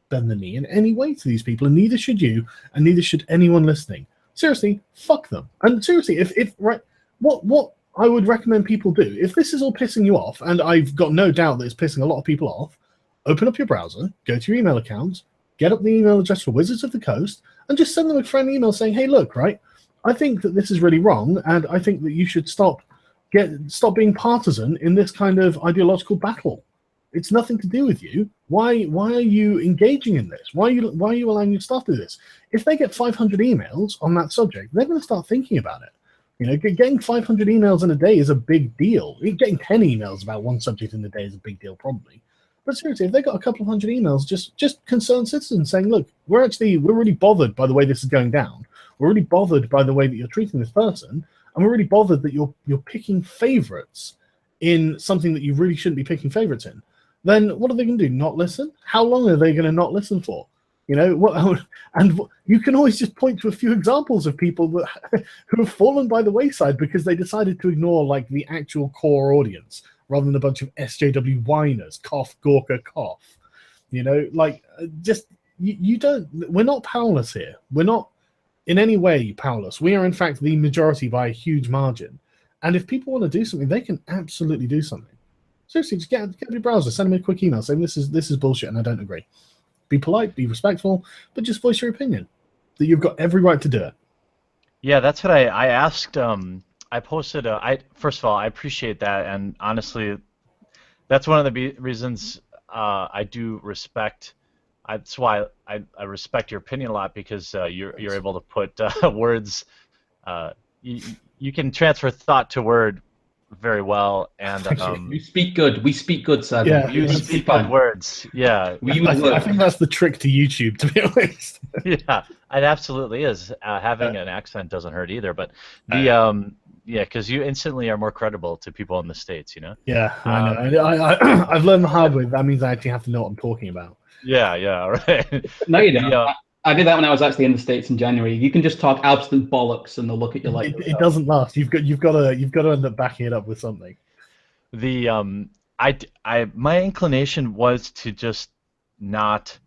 bend the knee in any way to these people, and neither should you, and neither should anyone listening. Seriously, fuck them. And seriously, what I would recommend people do, if this is all pissing you off, and I've got no doubt that it's pissing a lot of people off, open up your browser, go to your email account, get up the email address for Wizards of the Coast, and just send them a friendly email saying, hey, look, right, I think that this is really wrong, and I think that you should stop being partisan in this kind of ideological battle. It's nothing to do with you. Why are you engaging in this? Why are you allowing your staff to do this? If they get 500 emails on that subject, they're going to start thinking about it. Getting 500 emails in a day is a big deal. Getting 10 emails about one subject in a day is a big deal, probably. But seriously, if they got a couple of hundred emails, just concerned citizens saying, look, we're really bothered by the way this is going down. We're really bothered by the way that you're treating this person, and we're really bothered that you're picking favorites in something that you really shouldn't be picking favorites in. Then what are they going to do? Not listen? How long are they going to not listen for? You know what? And you can always just point to a few examples of people that who have fallen by the wayside because they decided to ignore like the actual core audience rather than a bunch of SJW whiners. Cough, Gorka, cough. You know, like just you don't. We're not powerless here. We're not in any way powerless. We are in fact the majority by a huge margin. And if people want to do something, they can absolutely do something. Seriously, just get your browser, send them a quick email saying this is bullshit and I don't agree. Be polite, be respectful, but just voice your opinion. That you've got every right to do it. Yeah, that's what I asked. I posted. First of all, I appreciate that, and honestly, that's one of the reasons I do respect. That's why I respect your opinion a lot, because you're able to put words. You can transfer thought to word very well, and you speak good. We speak good, Sagan. Yeah, you speak good words. Yeah, I think that's the trick to YouTube, to be honest. Yeah, it absolutely is. Having an accent doesn't hurt either, but the yeah, because you instantly are more credible to people in the States, you know. Yeah, I know. I've learned the hard way. That means I actually have to know what I'm talking about. Yeah, right. No, you don't. I did that when I was actually in the States in January. You can just talk absolute bollocks, and they'll look at you like it doesn't last. You've got to end up backing it up with something. My inclination was to just not.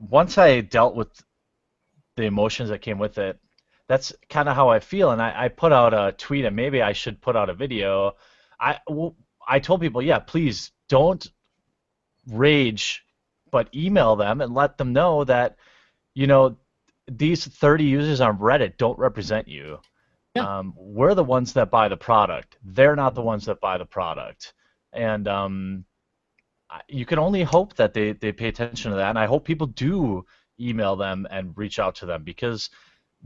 Once I dealt with the emotions that came with it, that's kind of how I feel. And I put out a tweet, and maybe I should put out a video. I told people, yeah, please don't rage, but email them and let them know that, you know, these 30 users on Reddit don't represent you. Yeah. We're the ones that buy the product. They're not the ones that buy the product. And you can only hope that they pay attention to that. And I hope people do email them and reach out to them, because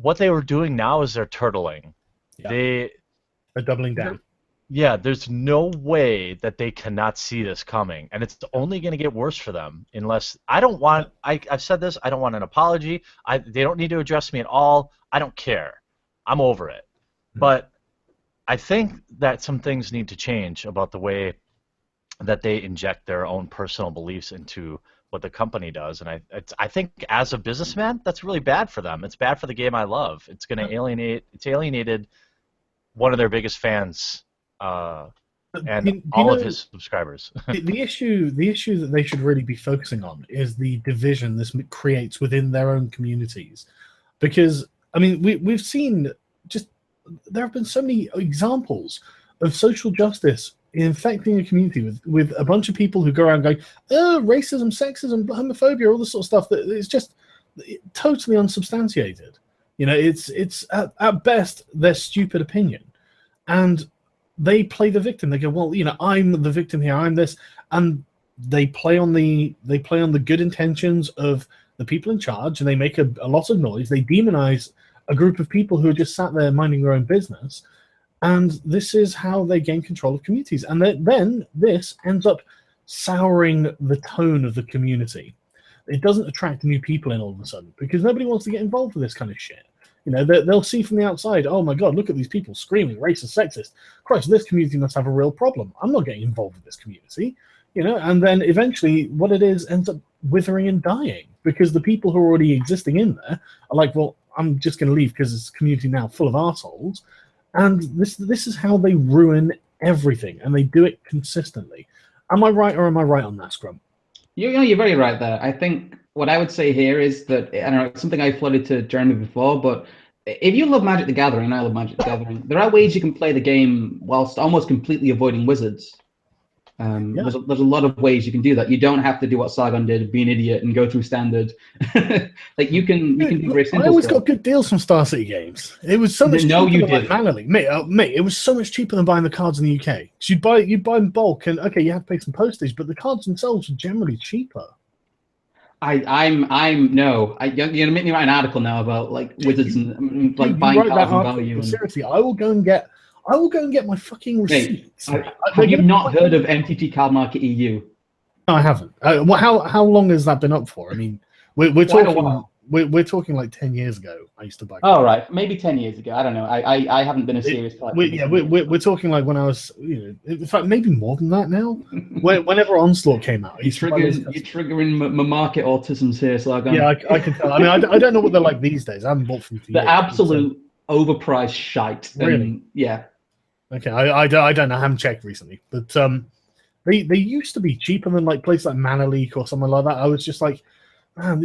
what they were doing now is they're turtling. Yeah. They're doubling down. Yeah, there's no way that they cannot see this coming, and it's only going to get worse for them unless I've said this. I don't want an apology. They don't need to address me at all. I don't care. I'm over it. But I think that some things need to change about the way that they inject their own personal beliefs into what the company does, and I think as a businessman, that's really bad for them. It's bad for the game I love. It's going to alienated one of their biggest fans. And all of his subscribers. the issue that they should really be focusing on is the division this creates within their own communities, because I mean we've seen there have been so many examples of social justice infecting a community with a bunch of people who go around going, oh, racism, sexism, homophobia, all this sort of stuff that it's just totally unsubstantiated. You know, it's at best their stupid opinion, and they play the victim. They go, well, you know, I'm the victim here. I'm this, and they play on the good intentions of the people in charge, and they make a lot of noise. They demonize a group of people who are just sat there minding their own business, and this is how they gain control of communities. And then this ends up souring the tone of the community. It doesn't attract new people in all of a sudden because nobody wants to get involved with this kind of shit. You know, they'll see from the outside, oh my God, look at these people screaming racist, sexist. Christ, this community must have a real problem. I'm not getting involved with this community. You know, and then eventually what it is ends up withering and dying because the people who are already existing in there are like, well, I'm just going to leave because it's a community now full of assholes. And this is how they ruin everything, and they do it consistently. Am I right or am I right on that, Scrum? You're very right there. I think what I would say here is that, I don't know, it's something I flooded to Jeremy before, but if you love Magic the Gathering, and I love Magic the Gathering, there are ways you can play the game whilst almost completely avoiding wizards. There's a lot of ways you can do that. You don't have to do what Sargon did, be an idiot and go through standard. Like you can do very simple I always stuff. got good deals from Star City Games. It was so much cheaper than like manually. Mate, it was so much cheaper than buying the cards in the UK. So you'd buy in bulk, and okay, you have to pay some postage, but the cards themselves are generally cheaper. You're gonna make me write an article now about like wizards and like buying cards and value. Seriously, I will go and get I will go and get my fucking receipts. Have you not heard of MTG Card Market EU? No, I haven't. How long has that been up for? I mean, we're talking. We're talking like 10 years ago. I used to buy. Oh right, maybe 10 years ago. I don't know. I haven't been a serious collector. We're talking like when I was, in fact, maybe more than that now. Whenever Onslaught came out, you're triggering my market autisms here, Sargon. Yeah, I can tell. I mean, I don't know what they're like these days. I haven't bought from. The absolute overpriced shite. Really? Yeah. Okay, I don't know. I haven't checked recently, but they used to be cheaper than like places like Mana Leak or something like that. I was just like, man,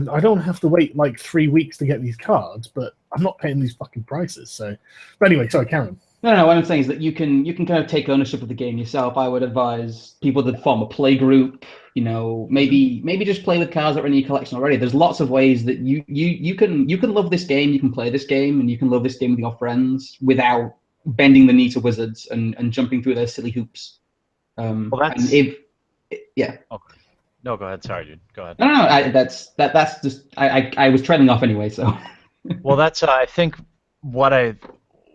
I don't have to wait like 3 weeks to get these cards, but I'm not paying these fucking prices. So, but anyway, sorry, Karen. No. What I'm saying is that you can kind of take ownership of the game yourself. I would advise people to form a play group. Maybe just play with cards that are in your collection already. There's lots of ways that you can love this game. You can play this game, and you can love this game with your friends without bending the knee to wizards and jumping through their silly hoops. Yeah. Okay. No, go ahead. Sorry, dude. Go ahead. No, that's just I was trailing off anyway. So. Well, that's I think what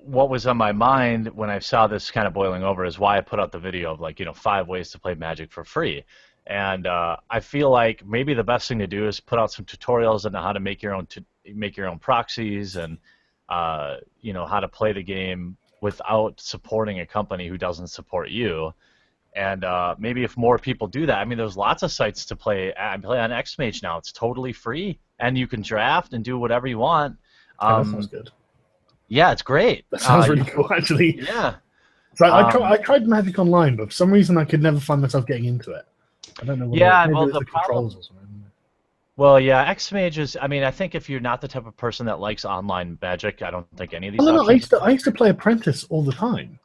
was on my mind when I saw this kind of boiling over is why I put out the video of 5 ways to play Magic for free. And I feel like maybe the best thing to do is put out some tutorials on how to make your own proxies and how to play the game without supporting a company who doesn't support you. And maybe if more people do that, I mean, there's lots of sites to play. I play on XMage now. It's totally free, and you can draft and do whatever you want. That sounds good. Yeah, it's great. That sounds really cool, actually. Yeah. So I tried Magic Online, but for some reason I could never find myself getting into it. I don't know. The controls or something. Well, yeah, XMage is. I mean, I think if you're not the type of person that likes online Magic, I don't think any of these. No. I used to play Apprentice all the time.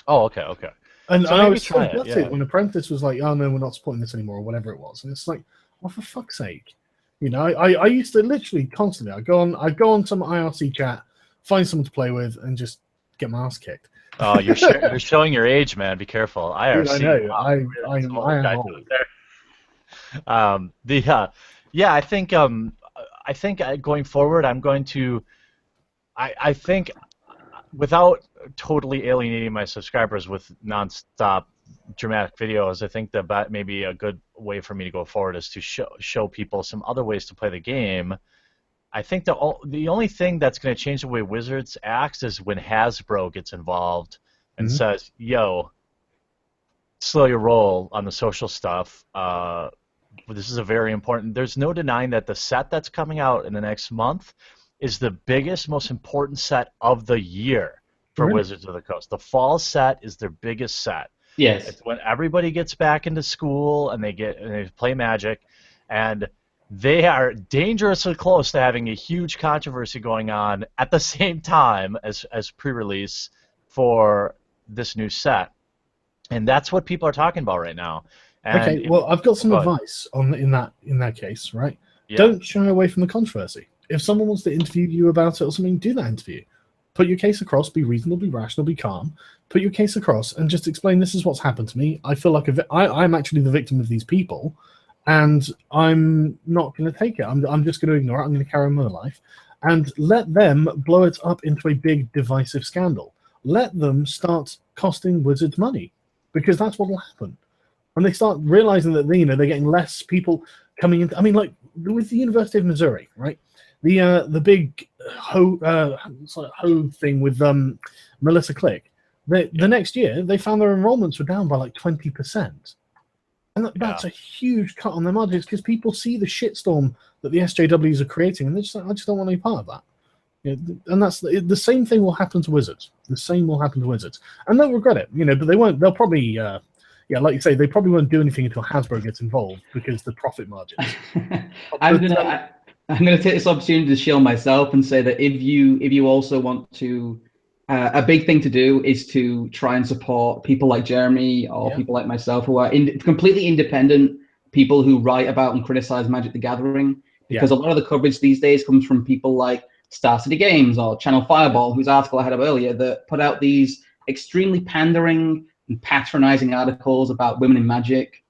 Oh, okay. And I was so gutted when Apprentice was like, "Oh no, we're not supporting this anymore," or whatever it was. And it's like, "Well, for fuck's sake!" I used to literally constantly. I go on some IRC chat, find someone to play with, and just get my ass kicked. Oh, you're showing your age, man. Be careful. IRC. Dude, I know. I am old. I think going forward, I'm going to. I think without totally alienating my subscribers with nonstop dramatic videos, I think that maybe a good way for me to go forward is to show people some other ways to play the game. I think the only thing that's going to change the way Wizards acts is when Hasbro gets involved and says, "Yo, slow your roll on the social stuff. This is a very important." There's no denying that the set that's coming out in the next month is the biggest, most important set of the year for Wizards of the Coast. The fall set is their biggest set. Yes. It's when everybody gets back into school and they play Magic, and they are dangerously close to having a huge controversy going on at the same time as pre-release for this new set. And that's what people are talking about right now. And okay, well, I've got some advice in that case, right? Yeah. Don't shy away from the controversy. If someone wants to interview you about it or something, do that interview. Put your case across, be reasonable, be rational, be calm. Put your case across and just explain, this is what's happened to me. I feel like I'm actually the victim of these people, and I'm not going to take it. I'm just going to ignore it. I'm going to carry on my life. And let them blow it up into a big divisive scandal. Let them start costing Wizards money, because that's what will happen. When they start realizing that they're getting less people coming in. I mean, like with the University of Missouri, right? The big ho thing with Melissa Click. The next year, they found their enrollments were down by like 20%. And that's a huge cut on their margins, because people see the shitstorm that the SJWs are creating, and they're just like, I just don't want any part of that. And that's the same thing will happen to Wizards. The same will happen to Wizards. And they'll regret it, but they won't. They'll probably, like you say, they probably won't do anything until Hasbro gets involved, because the profit margins. I'm gonna take this opportunity to shield myself and say that if you also want to, a big thing to do is to try and support people like Jeremy or people like myself who are completely independent people who write about and criticize Magic the Gathering, because a lot of the coverage these days comes from people like Star City Games or Channel Fireball, whose article I had up earlier, that put out these extremely pandering and patronizing articles about women in Magic.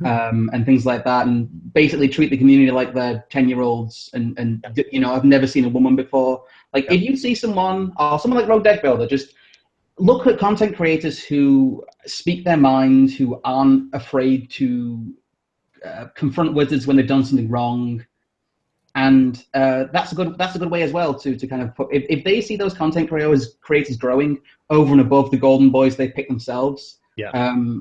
And things like that, and basically treat the community like they're 10-year-olds. And I've never seen a woman before. Like if you see someone like Rogue Deck Builder, just look at content creators who speak their minds, who aren't afraid to confront wizards when they've done something wrong. And that's a good way as well to kind of put, if they see those content creators growing over and above the golden boys they pick themselves,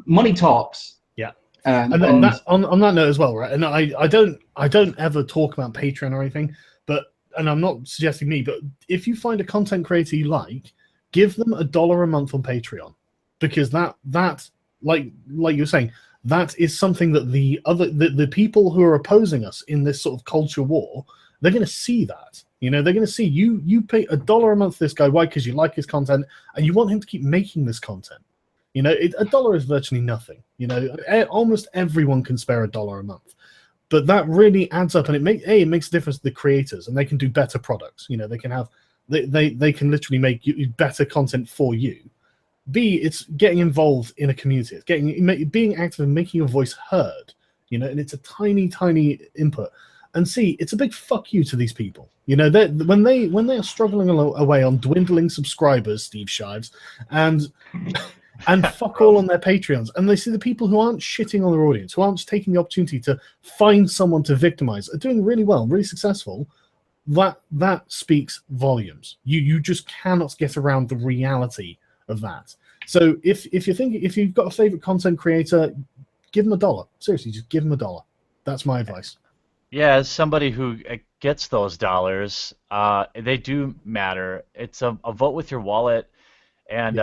money talks. Yeah. And then on that note as well, right? And I don't ever talk about Patreon or anything, and I'm not suggesting me, but if you find a content creator you like, give them $1 a month on Patreon, because that like you're saying, that is something that the people who are opposing us in this sort of culture war, they're going to see that. You know, they're going to see you pay $1 a month to this guy. Why? Because you like his content and you want him to keep making this content. You know, $1 is virtually nothing. You know, almost everyone can spare $1 a month, but that really adds up, and it makes a difference to the creators, and they can do better products. You know, they can have they can literally make better content for you. B, it's getting involved in a community. It's being active and making your voice heard. You know, and it's a tiny input. And C, it's a big fuck you to these people. You know, when they are struggling away on dwindling subscribers, Steve Shives, and fuck all on their Patreons, and they see the people who aren't shitting on their audience, who aren't taking the opportunity to find someone to victimize, are doing really well, really successful. That speaks volumes. You just cannot get around the reality of that. So if you've got a favorite content creator, give them $1. Seriously, just give them $1. That's my advice. Yeah, as somebody who gets those dollars, they do matter. It's a vote with your wallet, and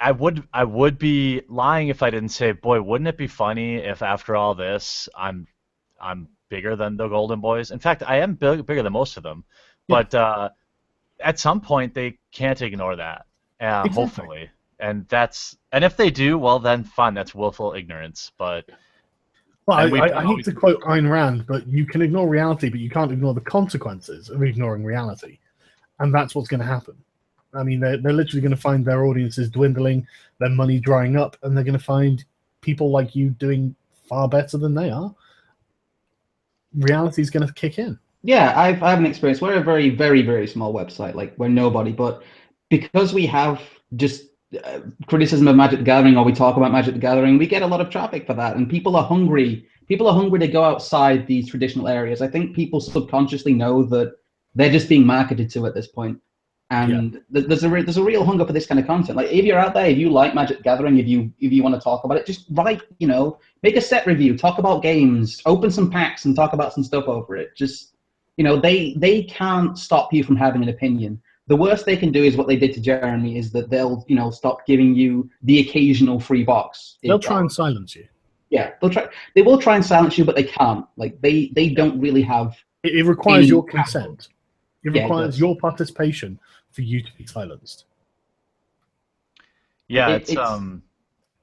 I would be lying if I didn't say, boy, wouldn't it be funny if after all this, I'm bigger than the Golden Boys. In fact, I am bigger than most of them, but at some point they can't ignore that. Exactly. Hopefully, and if they do, well then fine, that's willful ignorance. But I hate to quote Ayn Rand, but you can ignore reality, but you can't ignore the consequences of ignoring reality, and that's what's going to happen. I mean, they're literally going to find their audiences dwindling, their money drying up, and they're going to find people like you doing far better than they are. Reality is going to kick in. Yeah, I have an experience. We're a very, very, very small website. Like, we're nobody, but because we have just criticism of Magic the Gathering, or we talk about Magic the Gathering, we get a lot of traffic for that, and people are hungry. People are hungry to go outside these traditional areas. I think people subconsciously know that they're just being marketed to at this point, and there's a real hunger for this kind of content. Like, if you're out there, if you like Magic the Gathering, if you want to talk about it, just write, make a set review, talk about games, open some packs, and talk about some stuff over it. Just, they can't stop you from having an opinion. The worst they can do is what they did to Jeremy, is that they'll, stop giving you the occasional free box. They'll try and silence you. Yeah, they will try and silence you, but they can't. Like, they don't really have... It requires your consent. It requires your participation for you to be silenced. Yeah,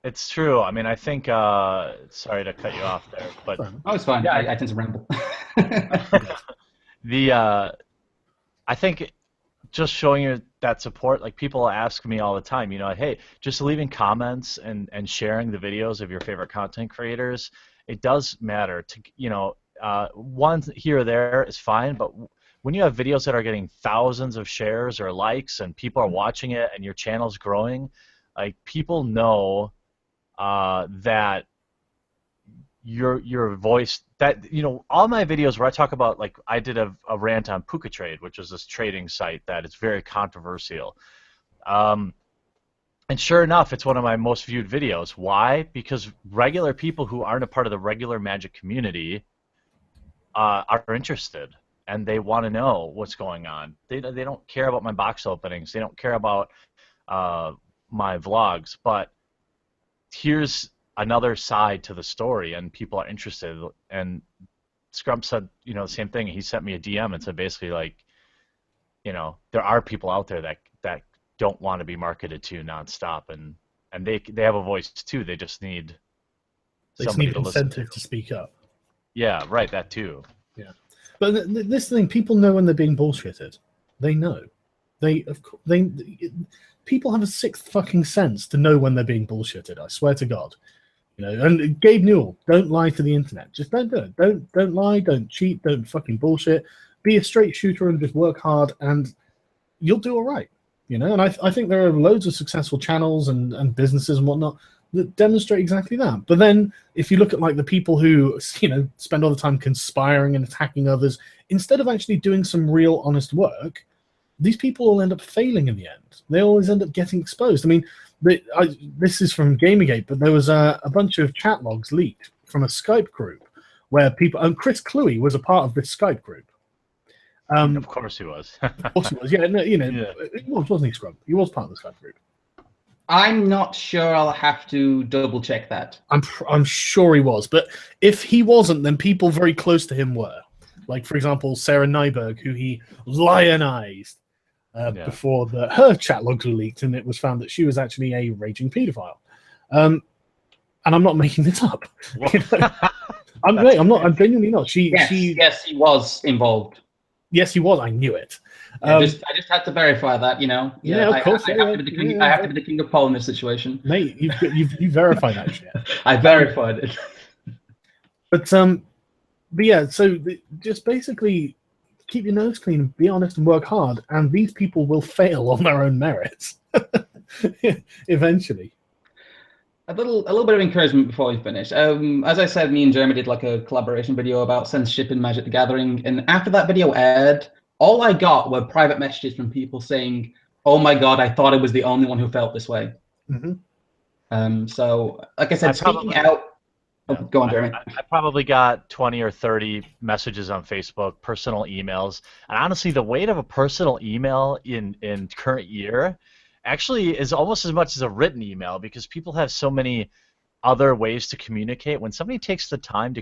it's true. I mean, I think... sorry to cut you off there, but... Oh, it's fine. Yeah, I tend to ramble. I think... just showing you that support, like, people ask me all the time, hey, just leaving comments and sharing the videos of your favorite content creators, it does matter. One here or there is fine, but when you have videos that are getting thousands of shares or likes and people are watching it and your channel's growing, like, people know that your voice, that all my videos where I talk about, like, I did a rant on Puka Trade, which is this trading site that is very controversial, and sure enough, it's one of my most viewed videos. Why? Because regular people who aren't a part of the regular Magic community are interested, and they want to know what's going on. They don't care about my box openings, they don't care about my vlogs, but here's another side to the story, and people are interested. And Scrump said, the same thing. He sent me a DM and said basically, like, there are people out there that don't want to be marketed to nonstop, and they have a voice too. They just need somebody to listen to. Incentive to speak up. Yeah, right. That too. Yeah, but this thing, people know when they're being bullshitted. They know. People have a sixth fucking sense to know when they're being bullshitted. I swear to God. And Gabe Newell, don't lie to the internet. Just don't do it. Don't lie, don't cheat, don't fucking bullshit. Be a straight shooter and just work hard, and you'll do all right. You know, and I think there are loads of successful channels and businesses and whatnot that demonstrate exactly that. But then if you look at like the people who, you know, spend all the time conspiring and attacking others instead of actually doing some real honest work, these people all end up failing in the end. They always end up getting exposed. I mean, this is from Gamergate, but there was a bunch of chat logs leaked from a Skype group where people, and Chris Cluey was a part of this Skype group. Of course he was. Of course he was. Yeah, no, you know, Yeah. he was, wasn't he, Scrub? He was part of the Skype group. I'm not sure. I'll have to double check that. I'm sure he was, but if he wasn't, then people very close to him were. Like, for example, Sarah Nyberg, who he lionized before her chat logs were leaked, and it was found that she was actually a raging paedophile. And I'm not making this up. You know? I'm not. I'm genuinely not. Yes, he was involved. Yes, he was. I knew it. I just had to verify that, you know. Yeah, of course. I have to be the king of Paul in this situation. Mate, you verified that shit. I verified it. But yeah. So just basically keep your nose clean, be honest, and work hard. And these people will fail on their own merits eventually. A little bit of encouragement before we finish. As I said, me and Jeremy did like a collaboration video about censorship in Magic the Gathering, and after that video aired, all I got were private messages from people saying, "Oh my God, I thought I was the only one who felt this way." Mm-hmm. So, like I said, speaking out. Go on, Jeremy. I probably got 20 or 30 messages on Facebook, personal emails, and honestly, the weight of a personal email in current year actually is almost as much as a written email, because people have so many other ways to communicate. When somebody takes the time to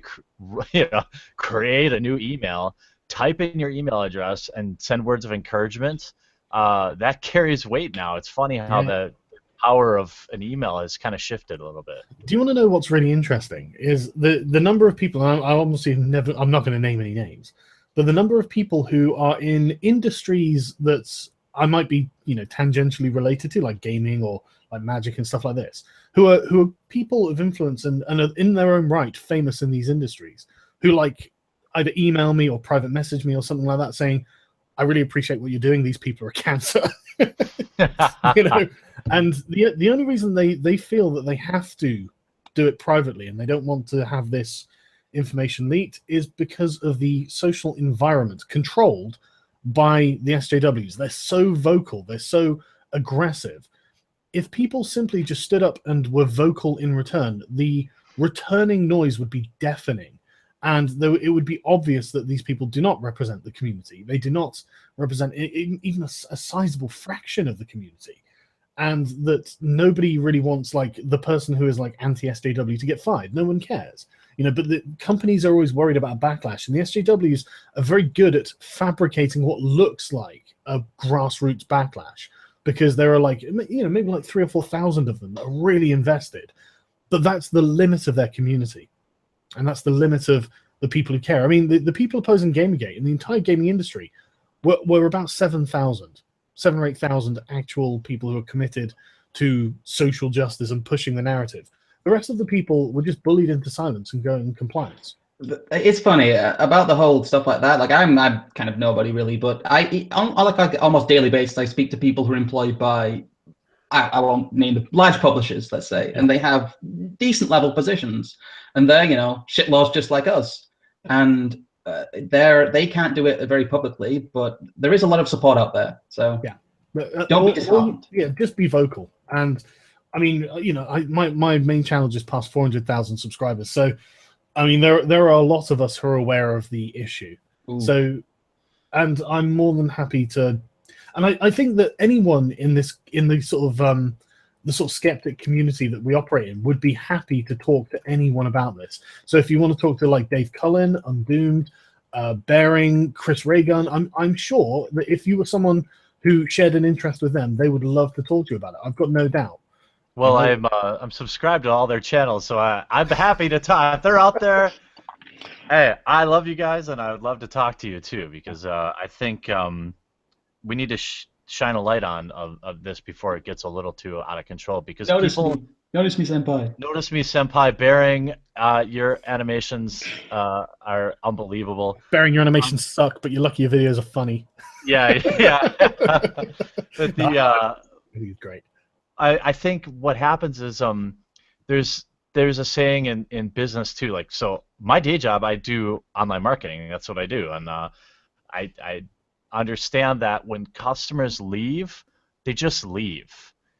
create a new email, type in your email address, and send words of encouragement, that carries weight now. It's funny how the power of an email has kind of shifted a little bit. Do you want to know what's really interesting? Is the number of people, and I obviously I'm not going to name any names, but the number of people who are in industries that's I might be, you know, tangentially related to, like gaming or like Magic and stuff like this, who are people of influence and are in their own right famous in these industries, who like either email me or private message me or something like that saying, "I really appreciate what you're doing. These people are cancer." You know, and the only reason they feel that they have to do it privately and they don't want to have this information leaked is because of the social environment controlled by the SJWs. They're so vocal, they're so aggressive. If people simply just stood up and were vocal in return, the returning noise would be deafening. And though it would be obvious that these people do not represent the community, they do not represent even a sizable fraction of the community, and that nobody really wants like the person who is like anti-SJW to get fired. No one cares. You know, but the companies are always worried about a backlash, and the SJWs are very good at fabricating what looks like a grassroots backlash, because there are like, you know, maybe like 3,000 or 4,000 of them that are really invested, but that's the limit of their community, and that's the limit of the people who care. I mean, the people opposing Gamergate in the entire gaming industry were about 7,000 or 8,000 actual people who are committed to social justice and pushing the narrative. The rest of the people were just bullied into silence and going in compliance. It's funny about the whole stuff like that. Like I'm kind of nobody really, but on like almost daily basis, I speak to people who are employed by, I won't name the large publishers, let's say, and they have decent level positions, and they're, you know, shitlaws just like us, and they can't do it very publicly, but there is a lot of support out there. So yeah, don't be disheartened. Yeah, just be vocal. And I mean, you know, my main channel just passed 400,000 subscribers. So, I mean, there are a lot of us who are aware of the issue. Ooh. So, and I'm more than happy to, and I think that anyone in the sort of skeptic community that we operate in would be happy to talk to anyone about this. So if you want to talk to like Dave Cullen, Undoomed, Bearing, Chris Raygun, I'm sure that if you were someone who shared an interest with them, they would love to talk to you about it. I've got no doubt. Well, I'm subscribed to all their channels, so I'm happy to talk. If they're out there, hey, I love you guys, and I would love to talk to you too, because I think we need to shine a light on of this before it gets a little too out of control. Because Notice me, senpai. Notice me, senpai. Bearing, your animations are unbelievable. Bearing, your animations suck, but you're lucky your videos are funny. Yeah, yeah. But No, the I think it's great. I think what happens is there's there's a saying in business too. Like, so my day job, I do online marketing. That's what I do, and I understand that when customers leave, they just leave.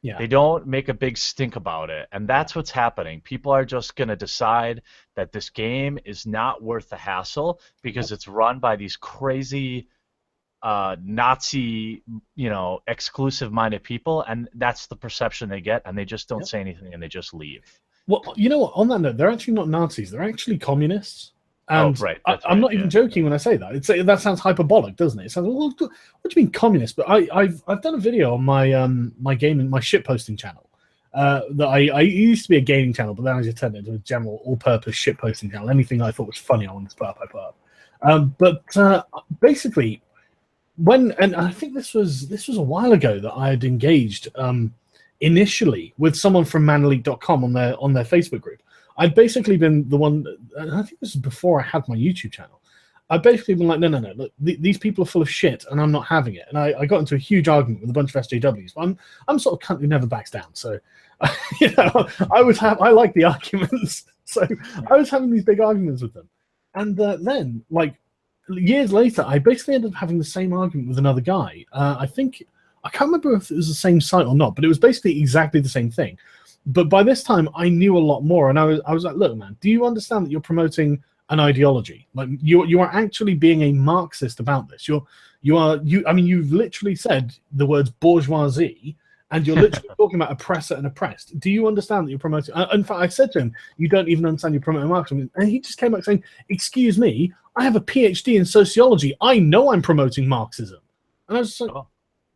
Yeah. They don't make a big stink about it, and that's what's happening. People are just going to decide that this game is not worth the hassle because it's run by these crazy Nazi, exclusive-minded people, and that's the perception they get, and they just don't Yep. say anything, and they just leave. Well, you know what? On that note, they're actually not Nazis. They're actually communists. And Right. I'm not even joking when I say that. That sounds hyperbolic, doesn't it? It sounds, well, what do you mean communist? But I've done a video on my gaming, my shitposting channel. That I used to be a gaming channel, but then I just turned it into a general all-purpose shitposting channel. Anything I thought was funny, I wanted to put up, I put up. But basically, and I think this was a while ago that I had engaged initially with someone from manelite.com on their Facebook group. I'd basically been the one, and I think this is before I had my YouTube channel. I'd basically been like, no, look, these people are full of shit, and I'm not having it. And I got into a huge argument with a bunch of SJWs. But I'm sort of cunt who never backs down. So, I like the arguments. So I was having these big arguments with them, and then like years later, I basically ended up having the same argument with another guy. I can't remember if it was the same site or not, but it was basically exactly the same thing. But by this time, I knew a lot more, and I was like, look, man, do you understand that you're promoting an ideology? Like you are actually being a Marxist about this. I mean, you've literally said the words bourgeoisie, and you're literally talking about oppressor and oppressed. Do you understand that you're promoting? In fact, I said to him, you don't even understand you're promoting Marxism, and he just came back saying, excuse me, I have a PhD in sociology. I know I'm promoting Marxism, and I was just like,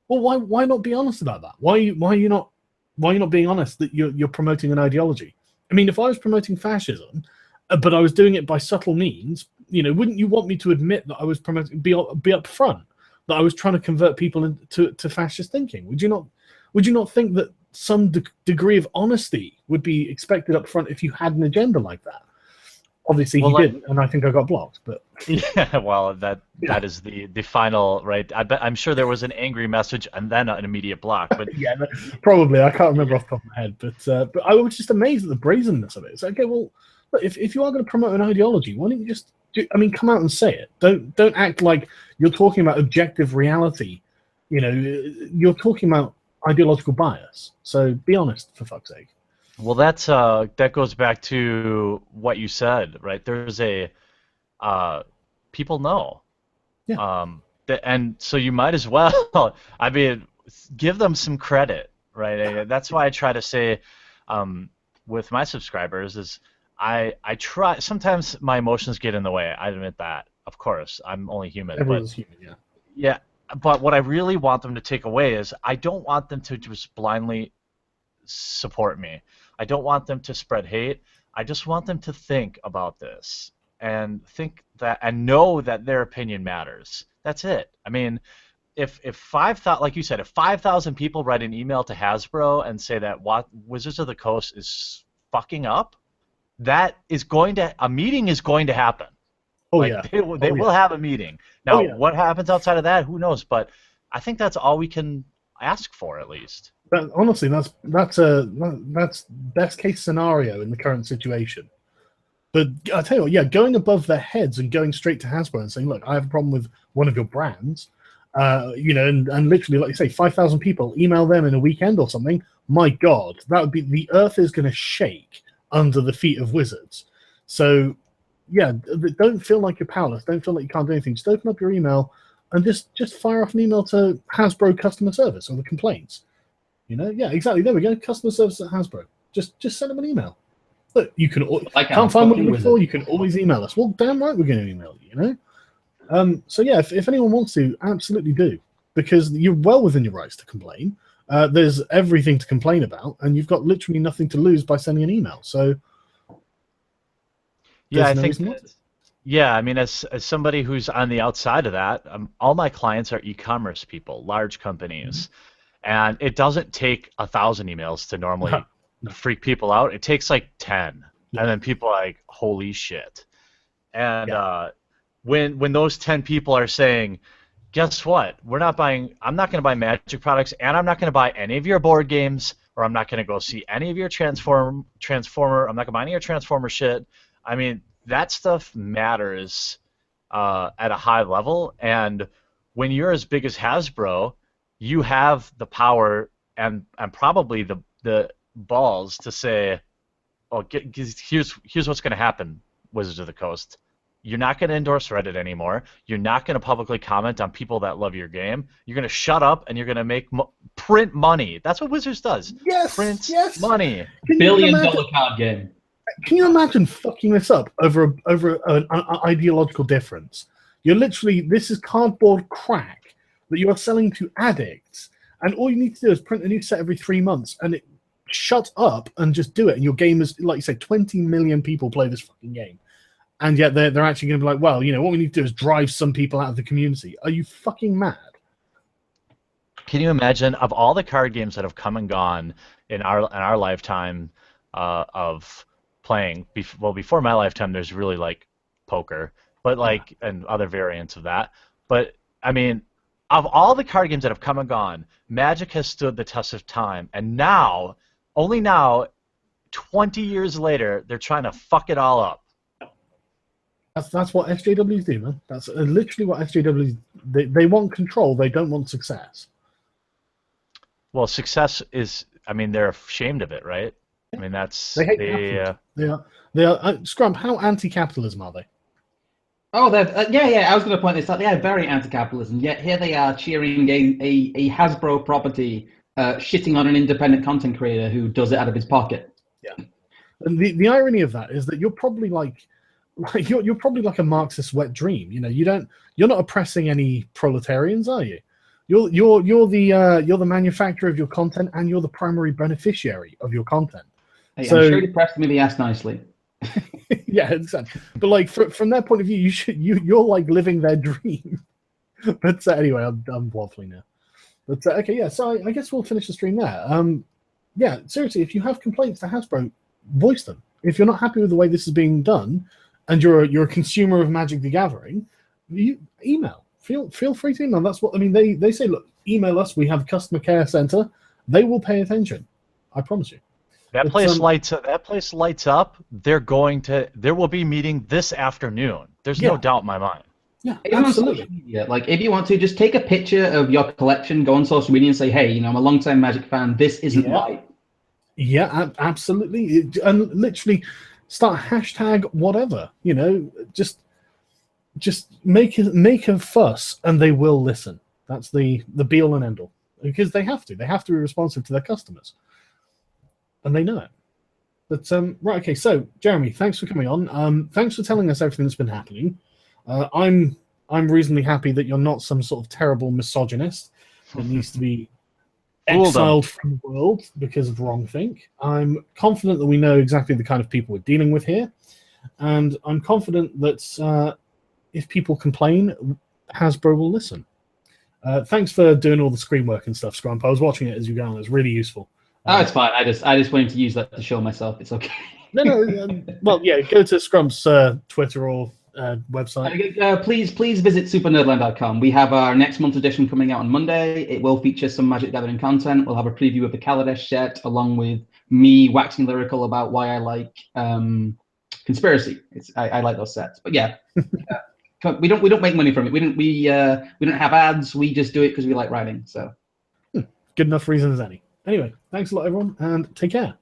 well, why not be honest about that? Why are you not being honest that you're promoting an ideology? I mean, if I was promoting fascism, but I was doing it by subtle means, wouldn't you want me to admit that I was promoting, be up front, that I was trying to convert people into fascist thinking? Would you not think that some degree of honesty would be expected up front if you had an agenda like that? Obviously, he didn't, and I think I got blocked. But yeah, well, that is the final, right? I'm sure there was an angry message and then an immediate block. But yeah, probably, I can't remember off the top of my head. But I was just amazed at the brazenness of it. It's like, okay, well, look, if you are going to promote an ideology, why don't you just come out and say it? Don't act like you're talking about objective reality. You're talking about ideological bias. So be honest, for fuck's sake. Well, that goes back to what you said, right? There's people know. Yeah. And so you might as well, I mean, give them some credit, right? That's why I try to say, with my subscribers is I try, sometimes my emotions get in the way. I admit that. Of course, I'm only human. Everyone's human, yeah. Yeah, but what I really want them to take away is I don't want them to just blindly support me. I don't want them to spread hate. I just want them to think about this and know that their opinion matters. That's it. I mean, if 5,000, like you said, if 5,000 people write an email to Hasbro and say that Wizards of the Coast is fucking up, a meeting is going to happen. Oh, like, yeah. They will have a meeting. Now, what happens outside of that, who knows? But I think that's all we can ask for, at least. But honestly, that's best case scenario in the current situation. But I tell you what, yeah, going above their heads and going straight to Hasbro and saying, "Look, I have a problem with one of your brands," and literally, like you say, 5,000 people email them in a weekend or something. My God, that would be, the earth is going to shake under the feet of Wizards. So, yeah, don't feel like you're powerless. Don't feel like you can't do anything. Just open up your email and just fire off an email to Hasbro customer service or the complaints. Yeah, exactly. There we go. Customer service at Hasbro. Just send them an email. Look, you can. Can't find what you're looking for. You can always email us. Well, damn right, we're going to email you. So yeah, if anyone wants to, absolutely do, because you're well within your rights to complain. There's everything to complain about, and you've got literally nothing to lose by sending an email. So yeah, I think. Yeah, I mean, as somebody who's on the outside of that, all my clients are e-commerce people, large companies. Mm-hmm. And it doesn't take 1,000 emails to normally freak people out. It takes like 10, Yeah. and then people are like, holy shit. And Yeah. when those 10 people are saying, guess what? I'm not going to buy Magic products, and I'm not going to buy any of your board games, or I'm not going to go see any of your Transformer. I'm not going to buy any of your Transformer shit. I mean, that stuff matters at a high level, and when you're as big as Hasbro, you have the power and probably the balls to say, oh, here's what's going to happen, Wizards of the Coast. You're not going to endorse Reddit anymore. You're not going to publicly comment on people that love your game. You're going to shut up, and you're going to make print money. That's what Wizards does. Yes, Print yes. money. Billion-dollar card game. Can you imagine fucking this up over an ideological difference? You're literally, this is cardboard crack that you are selling to addicts, and all you need to do is print a new set every 3 months, and it shut up and just do it. And your game is, like you say, 20 million people play this fucking game. And yet they're actually going to be like, well, what we need to do is drive some people out of the community. Are you fucking mad? Can you imagine, of all the card games that have come and gone in our lifetime of playing? Before my lifetime, there's really like poker, but and other variants of that. But I mean, of all the card games that have come and gone, Magic has stood the test of time, and now, only now, 20 years later, they're trying to fuck it all up. That's what SJWs do, man. That's literally what SJWs. They want control. They don't want success. Well, success is. I mean, they're ashamed of it, right? I mean, that's they hate capitalism. They are. Scrump, how anti-capitalism are they? Oh, yeah. I was going to point this out. They are very anti-capitalism. Yet here they are cheering a Hasbro property, shitting on an independent content creator who does it out of his pocket. Yeah. And the irony of that is that you're probably you're probably like a Marxist wet dream. You're not oppressing any proletarians, are you? You're the manufacturer of your content, and you're the primary beneficiary of your content. Hey, so, I'm sure you pressed me the ass nicely. Yeah, exactly. But from their point of view, you're like living their dream. But anyway, I'm waffling now. But okay, yeah. So I guess we'll finish the stream there. Yeah, seriously, if you have complaints to Hasbro, voice them. If you're not happy with the way this is being done, and you're a consumer of Magic the Gathering, you email. Feel free to email. That's what I mean. They say, look, email us. We have a customer care center. They will pay attention. I promise you. That place lights up. That place lights up. There will be meeting this afternoon. There's no doubt in my mind. Yeah, absolutely. Media, if you want to, just take a picture of your collection, go on social media, and say, hey, I'm a long-time Magic fan. This isn't right. Yeah, absolutely. And literally start hashtag whatever. Just make a fuss, and they will listen. That's the be all and end all, because they have to. They have to be responsive to their customers, and they know it. But right, okay. So Jeremy, thanks for coming on. Thanks for telling us everything that's been happening. I'm reasonably happy that you're not some sort of terrible misogynist that needs to be exiled from the world because of wrongthink. I'm confident that we know exactly the kind of people we're dealing with here, and I'm confident that if people complain, Hasbro will listen. Thanks for doing all the screen work and stuff, Scrump. I was watching it as you go on. It was really useful. Oh, it's fine. I just wanted to use that to show myself. It's okay. No. Well, yeah, go to Scrump's Twitter or website. Please visit supernerdland.com. We have our next month edition coming out on Monday. It will feature some Magic Gathering content. We'll have a preview of the Kaladesh set, along with me waxing lyrical about why I like Conspiracy. I like those sets. But yeah, we don't make money from it. We don't have ads. We just do it because we like writing. So good enough reason as any. Anyway, thanks a lot, everyone, and take care.